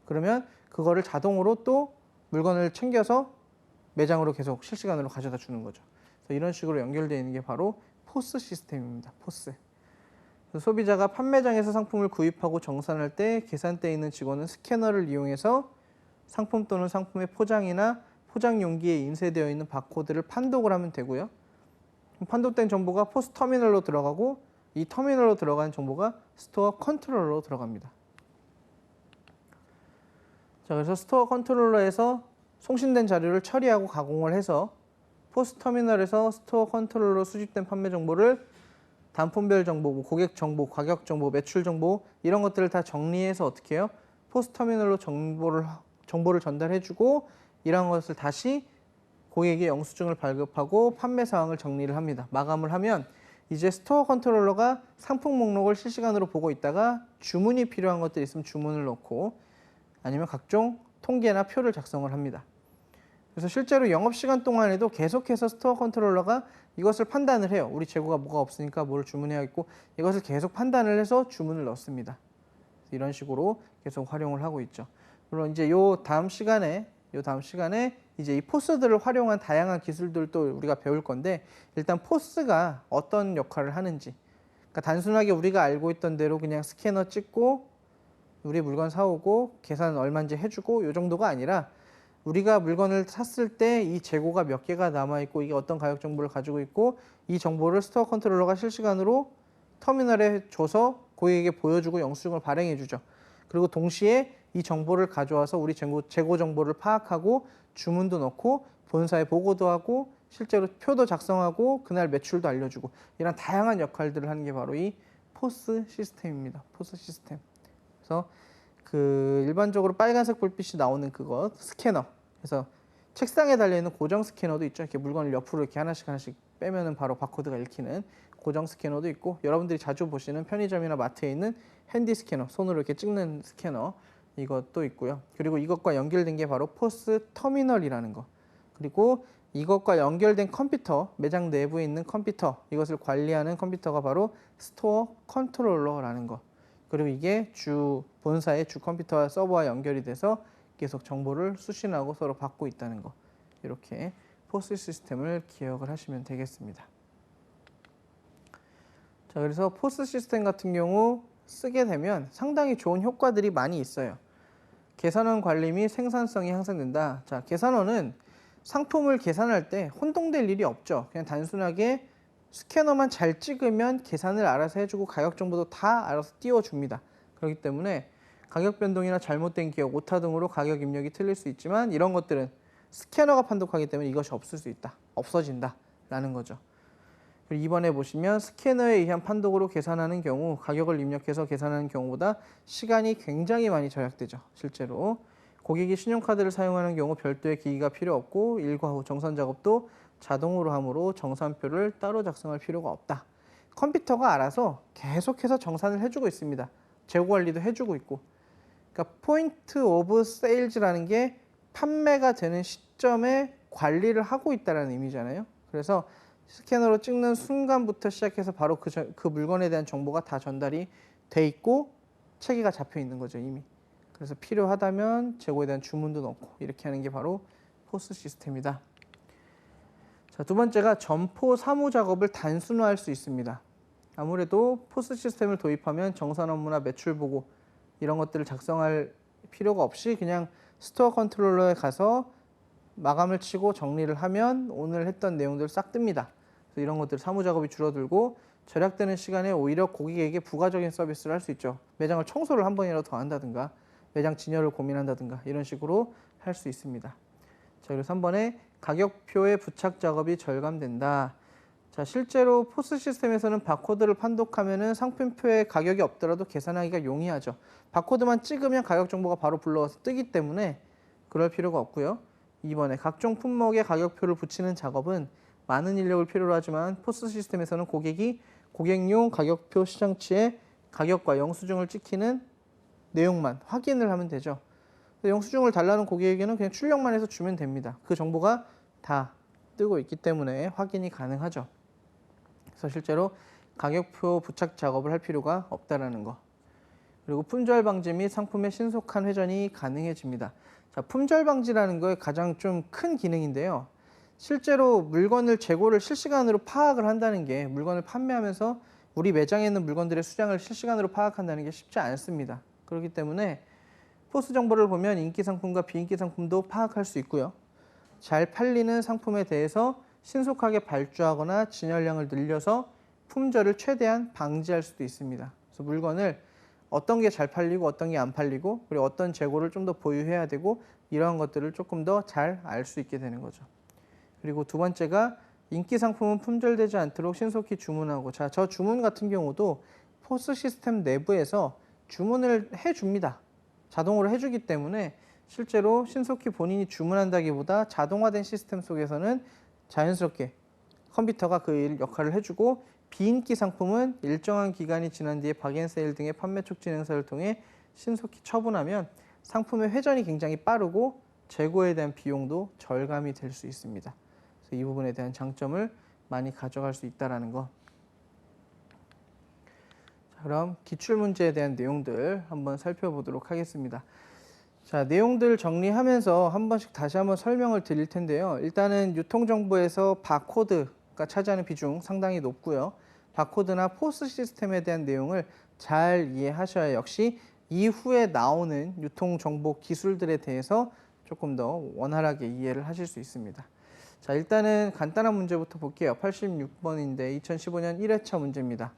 그러면 그거를 자동으로 또 물건을 챙겨서 매장으로 계속 실시간으로 가져다 주는 거죠. 그래서 이런 식으로 연결되어 있는 게 바로 포스 시스템입니다. 포스. 소비자가 판매장에서 상품을 구입하고 정산할 때 계산대에 있는 직원은 스캐너를 이용해서 상품 또는 상품의 포장이나 포장 용기에 인쇄되어 있는 바코드를 판독을 하면 되고요. 판독된 정보가 포스 터미널로 들어가고 이 터미널로 들어가는 정보가 스토어 컨트롤러로 들어갑니다. 자, 그래서 스토어 컨트롤러에서 송신된 자료를 처리하고 가공을 해서 포스 터미널에서 스토어 컨트롤러로 수집된 판매 정보를 단품별 정보, 고객 정보, 가격 정보, 매출 정보 이런 것들을 다 정리해서 어떻게 해요? 포스 터미널로 정보를 전달해주고 이런 것을 다시 고객의 영수증을 발급하고 판매 사항을 정리를 합니다. 마감을 하면 이제 스토어 컨트롤러가 상품 목록을 실시간으로 보고 있다가 주문이 필요한 것들이 있으면 주문을 넣고 아니면 각종 통계나 표를 작성을 합니다. 그래서 실제로 영업시간 동안에도 계속해서 스토어 컨트롤러가 이것을 판단을 해요. 우리 재고가 뭐가 없으니까 뭘 주문해야겠고 이것을 계속 판단을 해서 주문을 넣습니다. 이런 식으로 계속 활용을 하고 있죠. 물론 이제 요 다음 시간에 이제 이 포스들을 활용한 다양한 기술들도 우리가 배울 건데 일단 포스가 어떤 역할을 하는지, 그러니까 단순하게 우리가 알고 있던 대로 그냥 스캐너 찍고 우리 물건 사오고 계산 얼마인지 해주고 이 정도가 아니라 우리가 물건을 샀을 때 이 재고가 몇 개가 남아있고 이게 어떤 가격 정보를 가지고 있고 이 정보를 스토어 컨트롤러가 실시간으로 터미널에 줘서 고객에게 보여주고 영수증을 발행해 주죠. 그리고 동시에 이 정보를 가져와서 우리 재고 정보를 파악하고 주문도 넣고 본사에 보고도 하고 실제로 표도 작성하고 그날 매출도 알려주고 이런 다양한 역할들을 하는 게 바로 이 포스 시스템입니다. 포스 시스템. 그래서 그 일반적으로 빨간색 불빛이 나오는 그것 스캐너. 그래서 책상에 달려있는 고정 스캐너도 있죠. 이렇게 물건을 옆으로 이렇게 하나씩 빼면은 바로 바코드가 읽히는 고정 스캐너도 있고 여러분들이 자주 보시는 편의점이나 마트에 있는 핸디 스캐너, 손으로 이렇게 찍는 스캐너 이것도 있고요. 그리고 이것과 연결된 게 바로 포스 터미널이라는 거. 그리고 이것과 연결된 컴퓨터, 매장 내부에 있는 컴퓨터, 이것을 관리하는 컴퓨터가 바로 스토어 컨트롤러라는 거. 그리고 이게 본사의 주 컴퓨터와 서버와 연결이 돼서 계속 정보를 수신하고 서로 받고 있다는 거. 이렇게 포스 시스템을 기억을 하시면 되겠습니다. 자, 그래서 포스 시스템 같은 경우 쓰게 되면 상당히 좋은 효과들이 많이 있어요. 계산원 관리 및 생산성이 향상된다. 자, 계산원은 상품을 계산할 때 혼동될 일이 없죠. 그냥 단순하게 스캐너만 잘 찍으면 계산을 알아서 해주고 가격 정보도 다 알아서 띄워줍니다. 그렇기 때문에 가격 변동이나 잘못된 기억, 오타 등으로 가격 입력이 틀릴 수 있지만 이런 것들은 스캐너가 판독하기 때문에 이것이 없을 수 있다. 없어진다. 라는 거죠. 그리고 이번에 보시면 스캐너에 의한 판독으로 계산하는 경우 가격을 입력해서 계산하는 경우보다 시간이 굉장히 많이 절약되죠. 실제로 고객이 신용카드를 사용하는 경우 별도의 기기가 필요 없고 일과 후 정산 작업도 자동으로 하므로 정산표를 따로 작성할 필요가 없다. 컴퓨터가 알아서 계속해서 정산을 해주고 있습니다. 재고 관리도 해주고 있고. 그러니까 포인트 오브 세일즈라는 게 판매가 되는 시점에 관리를 하고 있다는 의미잖아요. 그래서 스캐너로 찍는 순간부터 시작해서 바로 그 물건에 대한 정보가 다 전달이 돼 있고 체계가 잡혀 있는 거죠, 이미. 그래서 필요하다면 재고에 대한 주문도 넣고 이렇게 하는 게 바로 포스 시스템이다. 자, 두 번째가 점포 사무 작업을 단순화할 수 있습니다. 아무래도 포스 시스템을 도입하면 정산 업무나 매출 보고 이런 것들을 작성할 필요가 없이 그냥 스토어 컨트롤러에 가서 마감을 치고 정리를 하면 오늘 했던 내용들 싹 뜹니다. 그래서 이런 것들 사무 작업이 줄어들고 절약되는 시간에 오히려 고객에게 부가적인 서비스를 할 수 있죠. 매장을 청소를 한 번이라도 더 한다든가 매장 진열을 고민한다든가 이런 식으로 할 수 있습니다. 자, 그리고 3번에 가격표의 부착 작업이 절감된다. 자, 실제로 포스 시스템에서는 바코드를 판독하면은 상품표에 가격이 없더라도 계산하기가 용이하죠. 바코드만 찍으면 가격 정보가 바로 불러와서 뜨기 때문에 그럴 필요가 없고요. 2번에 각종 품목에 가격표를 붙이는 작업은 많은 인력을 필요로 하지만 포스 시스템에서는 고객이 고객용 가격표 시장치에 가격과 영수증을 찍히는 내용만 확인을 하면 되죠. 영수증을 달라는 고객에게는 그냥 출력만 해서 주면 됩니다. 그 정보가 다 뜨고 있기 때문에 확인이 가능하죠. 그래서 실제로 가격표 부착 작업을 할 필요가 없다라는 거. 그리고 품절 방지 및 상품의 신속한 회전이 가능해집니다. 자, 품절 방지라는 거에 가장 좀 큰 기능인데요. 실제로 물건을 재고를 실시간으로 파악을 한다는 게 물건을 판매하면서 우리 매장에 있는 물건들의 수량을 실시간으로 파악한다는 게 쉽지 않습니다. 그렇기 때문에 포스 정보를 보면 인기 상품과 비인기 상품도 파악할 수 있고요. 잘 팔리는 상품에 대해서 신속하게 발주하거나 진열량을 늘려서 품절을 최대한 방지할 수도 있습니다. 그래서 물건을 어떤 게 잘 팔리고 어떤 게 안 팔리고 그리고 어떤 재고를 좀 더 보유해야 되고 이러한 것들을 조금 더 잘 알 수 있게 되는 거죠. 그리고 두 번째가 인기 상품은 품절되지 않도록 신속히 주문하고, 자, 저 주문 같은 경우도 포스 시스템 내부에서 주문을 해줍니다. 자동으로 해주기 때문에 실제로 신속히 본인이 주문한다기보다 자동화된 시스템 속에서는 자연스럽게 컴퓨터가 그 역할을 해주고, 비인기 상품은 일정한 기간이 지난 뒤에 박앤세일 등의 판매 촉진 행사를 통해 신속히 처분하면 상품의 회전이 굉장히 빠르고 재고에 대한 비용도 절감이 될 수 있습니다. 그래서 이 부분에 대한 장점을 많이 가져갈 수 있다는 거. 자, 그럼 기출문제에 대한 내용들 한번 살펴보도록 하겠습니다. 자, 내용들 정리하면서 한 번씩 다시 한번 설명을 드릴 텐데요. 일단은 유통정보에서 바코드가 차지하는 비중 상당히 높고요. 바코드나 포스 시스템에 대한 내용을 잘 이해하셔야 역시 이후에 나오는 유통정보 기술들에 대해서 조금 더 원활하게 이해를 하실 수 있습니다. 자, 일단은 간단한 문제부터 볼게요. 86번인데 2015년 1회차 문제입니다.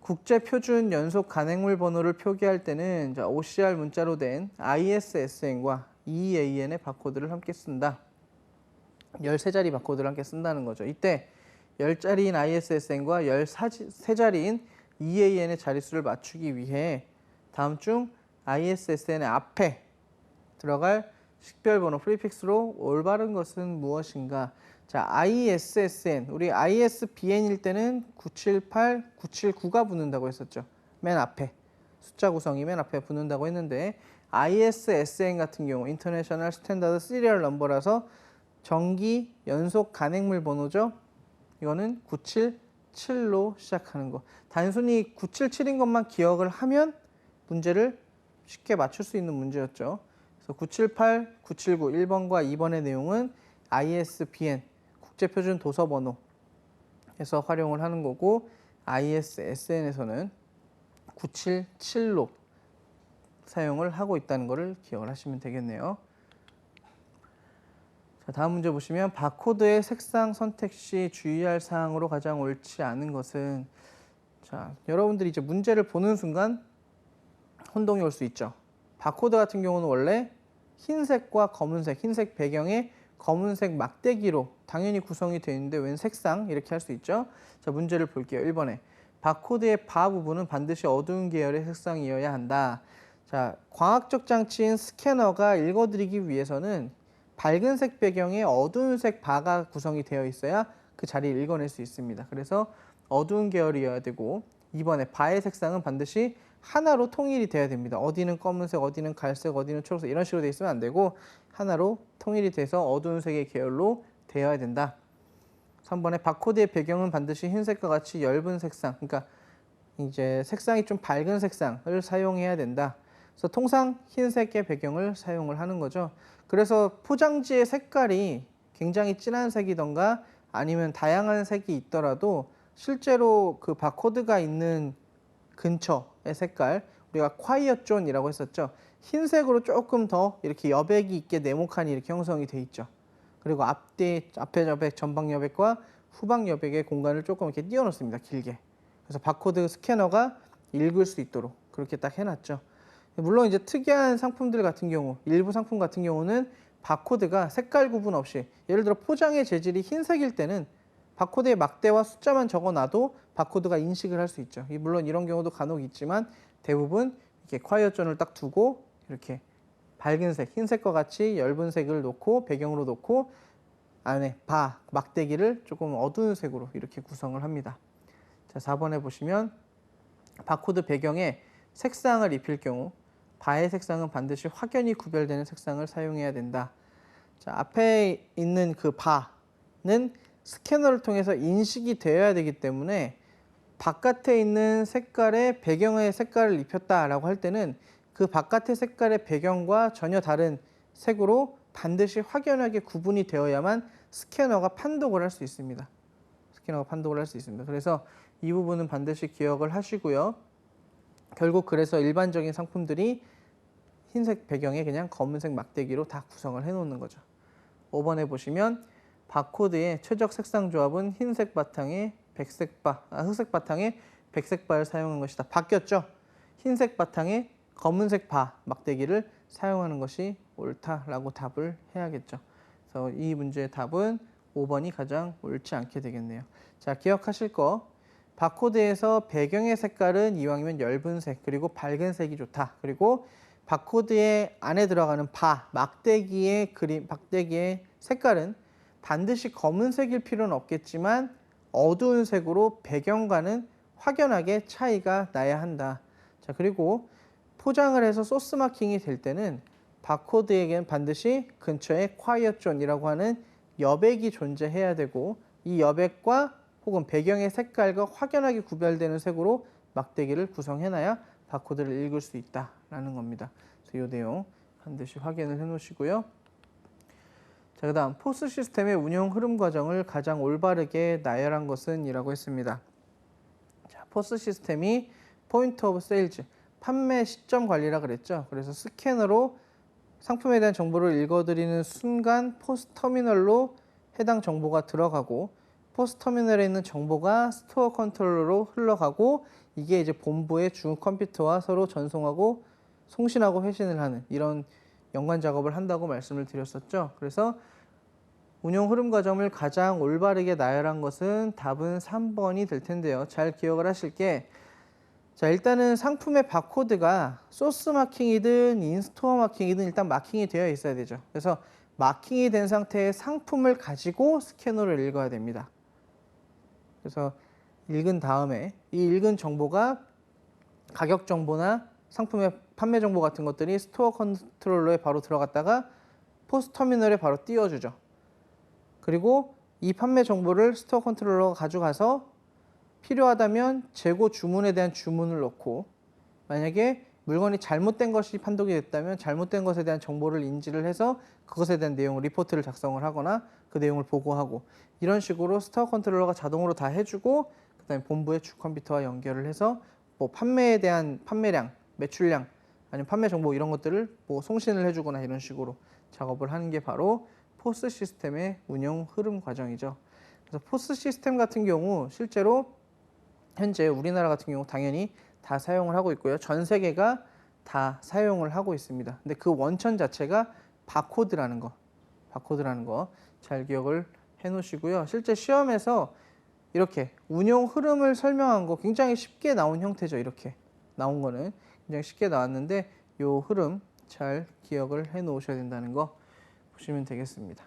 국제표준 연속 간행물 번호를 표기할 때는 OCR 문자로 된 ISSN과 EAN의 바코드를 함께 쓴다. 13자리 바코드를 함께 쓴다는 거죠. 이때 10자리인 ISSN과 13자리인 EAN의 자릿수를 맞추기 위해 다음 중 ISSN의 앞에 들어갈 식별번호 프리픽스로 올바른 것은 무엇인가? 자, ISSN, 우리 ISBN일 때는 978, 979가 붙는다고 했었죠. 맨 앞에, 숫자 구성이 맨 앞에 붙는다고 했는데 ISSN 같은 경우 인터내셔널 스탠다드 시리얼 넘버라서 정기 연속 간행물 번호죠. 이거는 977로 시작하는 거. 단순히 977인 것만 기억을 하면 문제를 쉽게 맞출 수 있는 문제였죠. 그래서 978, 979, 1번과 2번의 내용은 ISBN, 국제표준 도서번호에서 활용을 하는 거고, ISSN에서는 977로 사용을 하고 있다는 것을 기억을 하시면 되겠네요. 자, 다음 문제 보시면 바코드의 색상 선택 시 주의할 사항으로 가장 옳지 않은 것은, 자, 여러분들이 이제 문제를 보는 순간 혼동이 올 수 있죠. 바코드 같은 경우는 원래 흰색과 검은색, 흰색 배경에 검은색 막대기로 당연히 구성이 되어 있는데 웬 색상 이렇게 할 수 있죠. 자, 문제를 볼게요. 1번에 바코드의 바 부분은 반드시 어두운 계열의 색상이어야 한다. 자, 광학적 장치인 스캐너가 읽어드리기 위해서는 밝은색 배경에 어두운색 바가 구성이 되어 있어야 그 자리를 읽어낼 수 있습니다. 그래서 어두운 계열이어야 되고 2번에 바의 색상은 반드시 하나로 통일이 돼야 됩니다. 어디는 검은색, 어디는 갈색, 어디는 초록색 이런 식으로 돼 있으면 안 되고 하나로 통일이 돼서 어두운 색의 계열로 되어야 된다. 3번에 바코드의 배경은 반드시 흰색과 같이 엷은 색상, 그러니까 이제 색상이 좀 밝은 색상을 사용해야 된다. 그래서 통상 흰색의 배경을 사용을 하는 거죠. 그래서 포장지의 색깔이 굉장히 진한 색이던가 아니면 다양한 색이 있더라도 실제로 그 바코드가 있는 근처의 색깔, 우리가 콰이어 존이라고 했었죠. 흰색으로 조금 더 이렇게 여백이 있게 네모칸이 이렇게 형성이 돼 있죠. 그리고 앞에 여백, 전방 여백과 후방 여백의 공간을 조금 이렇게 띄워놓습니다. 길게. 그래서 바코드 스캐너가 읽을 수 있도록 그렇게 딱 해놨죠. 물론 이제 특이한 상품들 같은 경우, 일부 상품 같은 경우는 바코드가 색깔 구분 없이, 예를 들어 포장의 재질이 흰색일 때는 바코드의 막대와 숫자만 적어놔도 바코드가 인식을 할 수 있죠. 물론 이런 경우도 간혹 있지만 대부분 이렇게 콰이어 존을 딱 두고 이렇게 밝은색, 흰색과 같이 엷은 색을 놓고 배경으로 놓고 안에 막대기를 조금 어두운 색으로 이렇게 구성을 합니다. 자, 4번에 보시면 바코드 배경에 색상을 입힐 경우 바의 색상은 반드시 확연히 구별되는 색상을 사용해야 된다. 자, 앞에 있는 그 바는 스캐너를 통해서 인식이 되어야 되기 때문에 바깥에 있는 색깔에 배경의 색깔을 입혔다라고 할 때는 그 바깥의 색깔의 배경과 전혀 다른 색으로 반드시 확연하게 구분이 되어야만 스캐너가 판독을 할 수 있습니다. 스캐너가 판독을 할 수 있습니다. 그래서 이 부분은 반드시 기억을 하시고요. 결국 그래서 일반적인 상품들이 흰색 배경에 그냥 검은색 막대기로 다 구성을 해놓는 거죠. 5번에 보시면 바코드의 최적 색상 조합은 흰색 바탕에 흑색 바탕에 백색 바를 사용한 것이다. 바뀌었죠? 흰색 바탕에 검은색 바 막대기를 사용하는 것이 옳다라고 답을 해야겠죠. 그래서 이 문제의 답은 5번이 가장 옳지 않게 되겠네요. 자, 기억하실 거. 바코드에서 배경의 색깔은 이왕이면 엷은 색 그리고 밝은 색이 좋다. 그리고 바코드의 안에 들어가는 막대기의 색깔은 반드시 검은색일 필요는 없겠지만 어두운 색으로 배경과는 확연하게 차이가 나야 한다. 자, 그리고 포장을 해서 소스 마킹이 될 때는 바코드에게는 반드시 근처에 콰이어 존이라고 하는 여백이 존재해야 되고 이 여백과 혹은 배경의 색깔과 확연하게 구별되는 색으로 막대기를 구성해놔야 바코드를 읽을 수 있다라는 겁니다. 그래서 이 내용 반드시 확인을 해놓으시고요. 자, 그 다음 포스 시스템의 운영 흐름 과정을 가장 올바르게 나열한 것은 이라고 했습니다. 자, 포스 시스템이 포인트 오브 세일즈, 판매 시점 관리라 그랬죠. 그래서 스캐너로 상품에 대한 정보를 읽어드리는 순간 포스 터미널로 해당 정보가 들어가고 포스 터미널에 있는 정보가 스토어 컨트롤러로 흘러가고 이게 이제 본부의 주 컴퓨터와 서로 전송하고 송신하고 회신을 하는 이런 연관 작업을 한다고 말씀을 드렸었죠. 그래서 운용 흐름 과정을 가장 올바르게 나열한 것은 답은 3번이 될 텐데요. 잘 기억을 하실 게, 자, 일단은 상품의 바코드가 소스 마킹이든 인스토어 마킹이든 일단 마킹이 되어 있어야 되죠. 그래서 마킹이 된 상태의 상품을 가지고 스캐너를 읽어야 됩니다. 그래서 읽은 다음에 이 읽은 정보가 가격 정보나 상품의 판매 정보 같은 것들이 스토어 컨트롤러에 바로 들어갔다가 포스 터미널에 바로 띄워주죠. 그리고 이 판매 정보를 스토어 컨트롤러가 가져가서 필요하다면 재고 주문에 대한 주문을 넣고, 만약에 물건이 잘못된 것이 판독이 됐다면 잘못된 것에 대한 정보를 인지를 해서 그것에 대한 내용 리포트를 작성을 하거나 그 내용을 보고하고, 이런 식으로 스토어 컨트롤러가 자동으로 다 해주고 그다음에 본부의 주 컴퓨터와 연결을 해서 뭐 판매에 대한 판매량, 매출량, 아니면 판매 정보 이런 것들을 뭐 송신을 해주거나 이런 식으로 작업을 하는 게 바로 포스 시스템의 운영 흐름 과정이죠. 그래서 포스 시스템 같은 경우 실제로 현재 우리나라 같은 경우 당연히 다 사용을 하고 있고요. 전 세계가 다 사용을 하고 있습니다. 근데 그 원천 자체가 바코드라는 거 잘 기억을 해 놓으시고요. 실제 시험에서 이렇게 운용 흐름을 설명한 거 굉장히 쉽게 나온 형태죠. 이렇게 나온 거는 굉장히 쉽게 나왔는데 이 흐름 잘 기억을 해 놓으셔야 된다는 거 보시면 되겠습니다.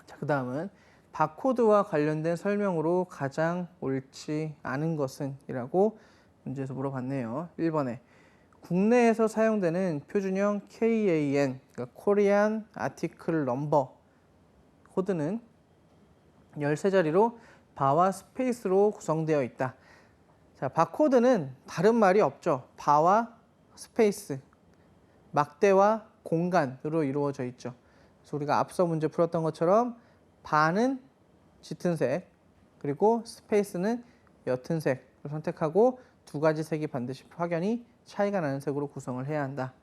자, 그 다음은 바코드와 관련된 설명으로 가장 옳지 않은 것은? 이라고 문제에서 물어봤네요. 1번에 국내에서 사용되는 표준형 KAN, 그러니까 Korean Article Number 코드는 13자리로 바와 스페이스로 구성되어 있다. 자, 바코드는 다른 말이 없죠. 바와 스페이스, 막대와 공간으로 이루어져 있죠. 그래서 우리가 앞서 문제 풀었던 것처럼 바는 짙은 색, 그리고 스페이스는 옅은 색을 선택하고 두 가지 색이 반드시 확연히 차이가 나는 색으로 구성을 해야 한다.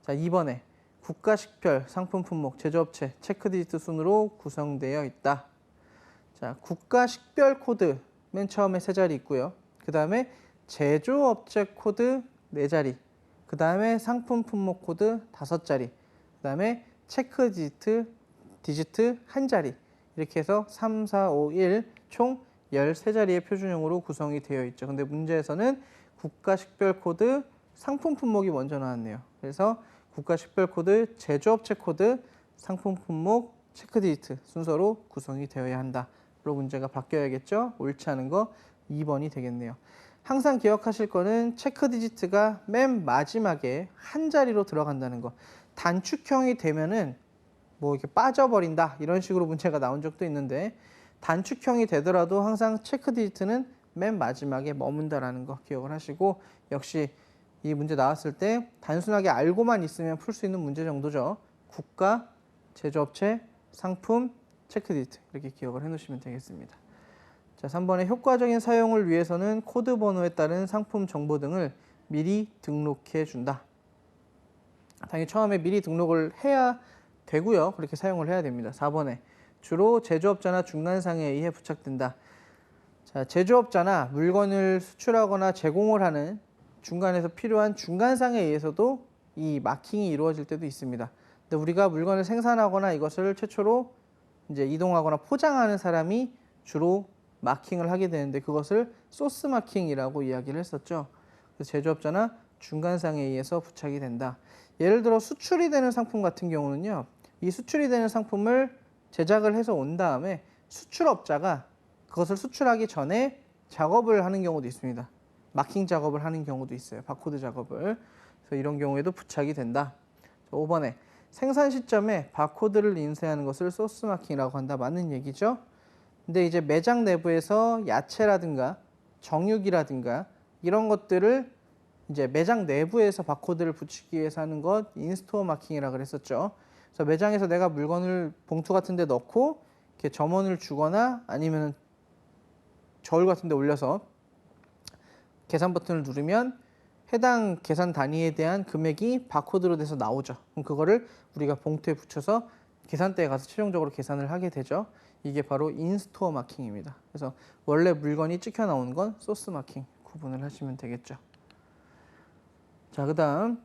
자, 2번에 국가식별, 상품 품목, 제조업체, 체크 디지트 순으로 구성되어 있다. 자, 국가식별 코드 맨 처음에 3자리 있고요. 그 다음에 제조업체 코드 4자리, 그 다음에 상품 품목 코드 5자리, 그 다음에 체크 디지트 1자리, 이렇게 해서 3, 4, 5, 1 총 13자리의 표준형으로 구성이 되어 있죠. 근데 문제에서는 국가식별 코드, 상품 품목이 먼저 나왔네요. 그래서 국가식별 코드, 제조업체 코드, 상품 품목, 체크 디지트 순서로 구성이 되어야 한다. 로 문제가 바뀌어야겠죠. 옳지 않은 거 2번이 되겠네요. 항상 기억하실 거는 체크 디지트가 맨 마지막에 한 자리로 들어간다는 거. 단축형이 되면은 뭐 이렇게 빠져버린다 이런 식으로 문제가 나온 적도 있는데, 단축형이 되더라도 항상 체크 디지트는 맨 마지막에 머문다라는 거 기억을 하시고, 역시 이 문제 나왔을 때 단순하게 알고만 있으면 풀 수 있는 문제 정도죠. 국가, 제조업체, 상품, 체크 디지트 이렇게 기억을 해 놓으시면 되겠습니다. 자, 3번에 효과적인 사용을 위해서는 코드 번호에 따른 상품 정보 등을 미리 등록해 준다. 당연히 처음에 미리 등록을 해야 되고요. 그렇게 사용을 해야 됩니다. 4번에 주로 제조업자나 중간상에 의해 부착된다. 자, 제조업자나 물건을 수출하거나 제공을 하는 중간에서 필요한 중간상에 의해서도 이 마킹이 이루어질 때도 있습니다. 근데 우리가 물건을 생산하거나 이것을 최초로 이제 이동하거나 포장하는 사람이 주로 마킹을 하게 되는데, 그것을 소스 마킹이라고 이야기를 했었죠. 그래서 제조업자나 중간상에 의해서 부착이 된다. 예를 들어 수출이 되는 상품 같은 경우는요, 이 수출이 되는 상품을 제작을 해서 온 다음에 수출업자가 그것을 수출하기 전에 작업을 하는 경우도 있습니다. 마킹 작업을 하는 경우도 있어요. 바코드 작업을. 그래서 이런 경우에도 부착이 된다. 5번에 생산 시점에 바코드를 인쇄하는 것을 소스 마킹이라고 한다. 맞는 얘기죠. 근데 이제 매장 내부에서 야채라든가 정육이라든가 이런 것들을 이제 매장 내부에서 바코드를 붙이기 위해서 하는 것 인스토어 마킹이라고 그랬었죠. 그래서 매장에서 내가 물건을 봉투 같은 데 넣고 이렇게 점원을 주거나 아니면 저울 같은 데 올려서 계산 버튼을 누르면 해당 계산 단위에 대한 금액이 바코드로 돼서 나오죠. 그럼 그거를 우리가 봉투에 붙여서 계산대에 가서 최종적으로 계산을 하게 되죠. 이게 바로 인스토어 마킹입니다. 그래서 원래 물건이 찍혀 나오는 건 소스 마킹 구분을 하시면 되겠죠. 자, 그 다음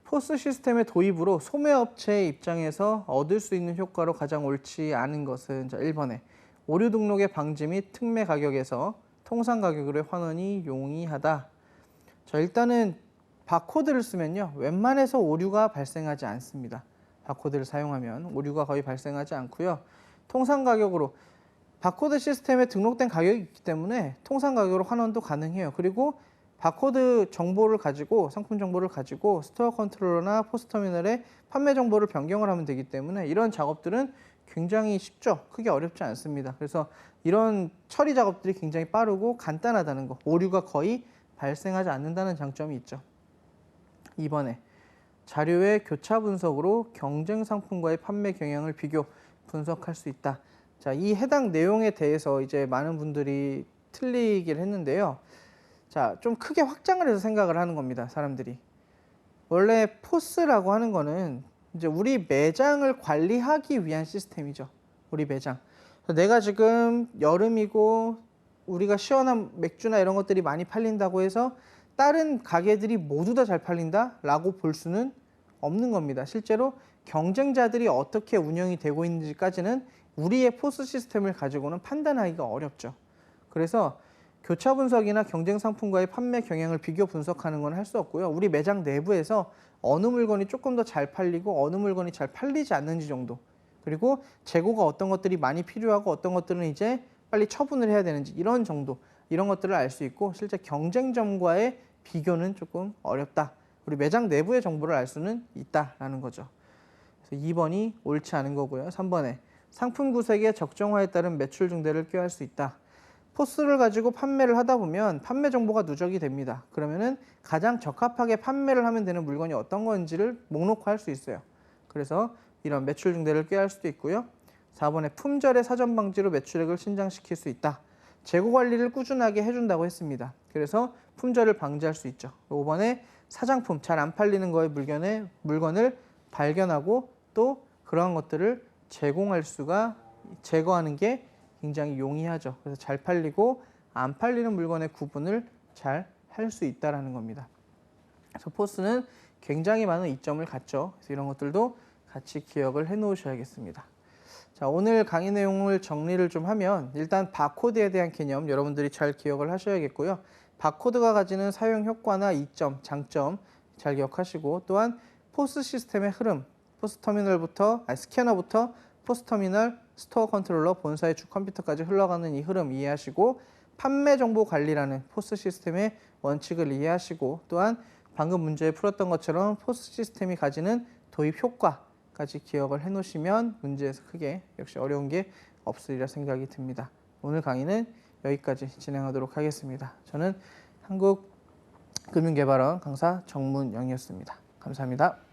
포스 시스템의 도입으로 소매업체의 입장에서 얻을 수 있는 효과로 가장 옳지 않은 것은? 자, 1번에 오류 등록의 방지 및 특매 가격에서 통상 가격으로의 환원이 용이하다. 자, 일단은 바코드를 쓰면요, 웬만해서 오류가 발생하지 않습니다. 바코드를 사용하면 오류가 거의 발생하지 않고요. 통상 가격으로 바코드 시스템에 등록된 가격이 있기 때문에 통상 가격으로 환원도 가능해요. 그리고 바코드 정보를 가지고, 상품 정보를 가지고 스토어 컨트롤러나 포스 터미널에 판매 정보를 변경을 하면 되기 때문에 이런 작업들은 굉장히 쉽죠. 크게 어렵지 않습니다. 그래서 이런 처리 작업들이 굉장히 빠르고 간단하다는 거, 오류가 거의 발생하지 않는다는 장점이 있죠. 2번에 자료의 교차 분석으로 경쟁 상품과의 판매 경향을 비교 분석할 수 있다. 자, 이 해당 내용에 대해서 이제 많은 분들이 틀리기를 했는데요. 자, 좀 크게 확장을 해서 생각을 하는 겁니다, 사람들이. 원래 포스라고 하는 거는 이제 우리 매장을 관리하기 위한 시스템이죠. 우리 매장. 내가 지금 여름이고 우리가 시원한 맥주나 이런 것들이 많이 팔린다고 해서 다른 가게들이 모두 다 잘 팔린다라고 볼 수는 없는 겁니다. 실제로 경쟁자들이 어떻게 운영이 되고 있는지까지는 우리의 포스 시스템을 가지고는 판단하기가 어렵죠. 그래서 교차 분석이나 경쟁 상품과의 판매 경향을 비교 분석하는 건 할 수 없고요. 우리 매장 내부에서 어느 물건이 조금 더 잘 팔리고 어느 물건이 잘 팔리지 않는지 정도. 그리고 재고가 어떤 것들이 많이 필요하고 어떤 것들은 이제 빨리 처분을 해야 되는지 이런 정도. 이런 것들을 알 수 있고 실제 경쟁점과의 비교는 조금 어렵다. 우리 매장 내부의 정보를 알 수는 있다라는 거죠. 그래서 2번이 옳지 않은 거고요. 3번에 상품 구색의 적정화에 따른 매출 증대를 꾀할 수 있다. 포스를 가지고 판매를 하다 보면 판매 정보가 누적이 됩니다. 그러면은 가장 적합하게 판매를 하면 되는 물건이 어떤 건지를 목록화할 수 있어요. 그래서 이런 매출 증대를 꾀할 수도 있고요. 4번에 품절의 사전 방지로 매출액을 신장시킬 수 있다. 재고 관리를 꾸준하게 해준다고 했습니다. 그래서 품절을 방지할 수 있죠. 5번에 사장품, 잘 안 팔리는 거의 물건을 발견하고 또 그러한 것들을 제거하는 게 굉장히 용이하죠. 그래서 잘 팔리고 안 팔리는 물건의 구분을 잘 할 수 있다는 겁니다. 그래서 포스는 굉장히 많은 이점을 갖죠. 그래서 이런 것들도 같이 기억을 해 놓으셔야겠습니다. 자, 오늘 강의 내용을 정리를 좀 하면 일단 바코드에 대한 개념 여러분들이 잘 기억을 하셔야겠고요. 바코드가 가지는 사용 효과나 이점, 장점 잘 기억하시고 또한 포스 시스템의 흐름, 스캐너부터 포스 터미널, 스토어 컨트롤러, 본사의 주 컴퓨터까지 흘러가는 이 흐름 이해하시고 판매 정보 관리라는 포스 시스템의 원칙을 이해하시고 또한 방금 문제에 풀었던 것처럼 포스 시스템이 가지는 도입 효과까지 기억을 해 놓으시면 문제에서 크게 역시 어려운 게 없으리라 생각이 듭니다. 오늘 강의는 여기까지 진행하도록 하겠습니다. 저는 한국금융개발원 강사 정문영이었습니다. 감사합니다.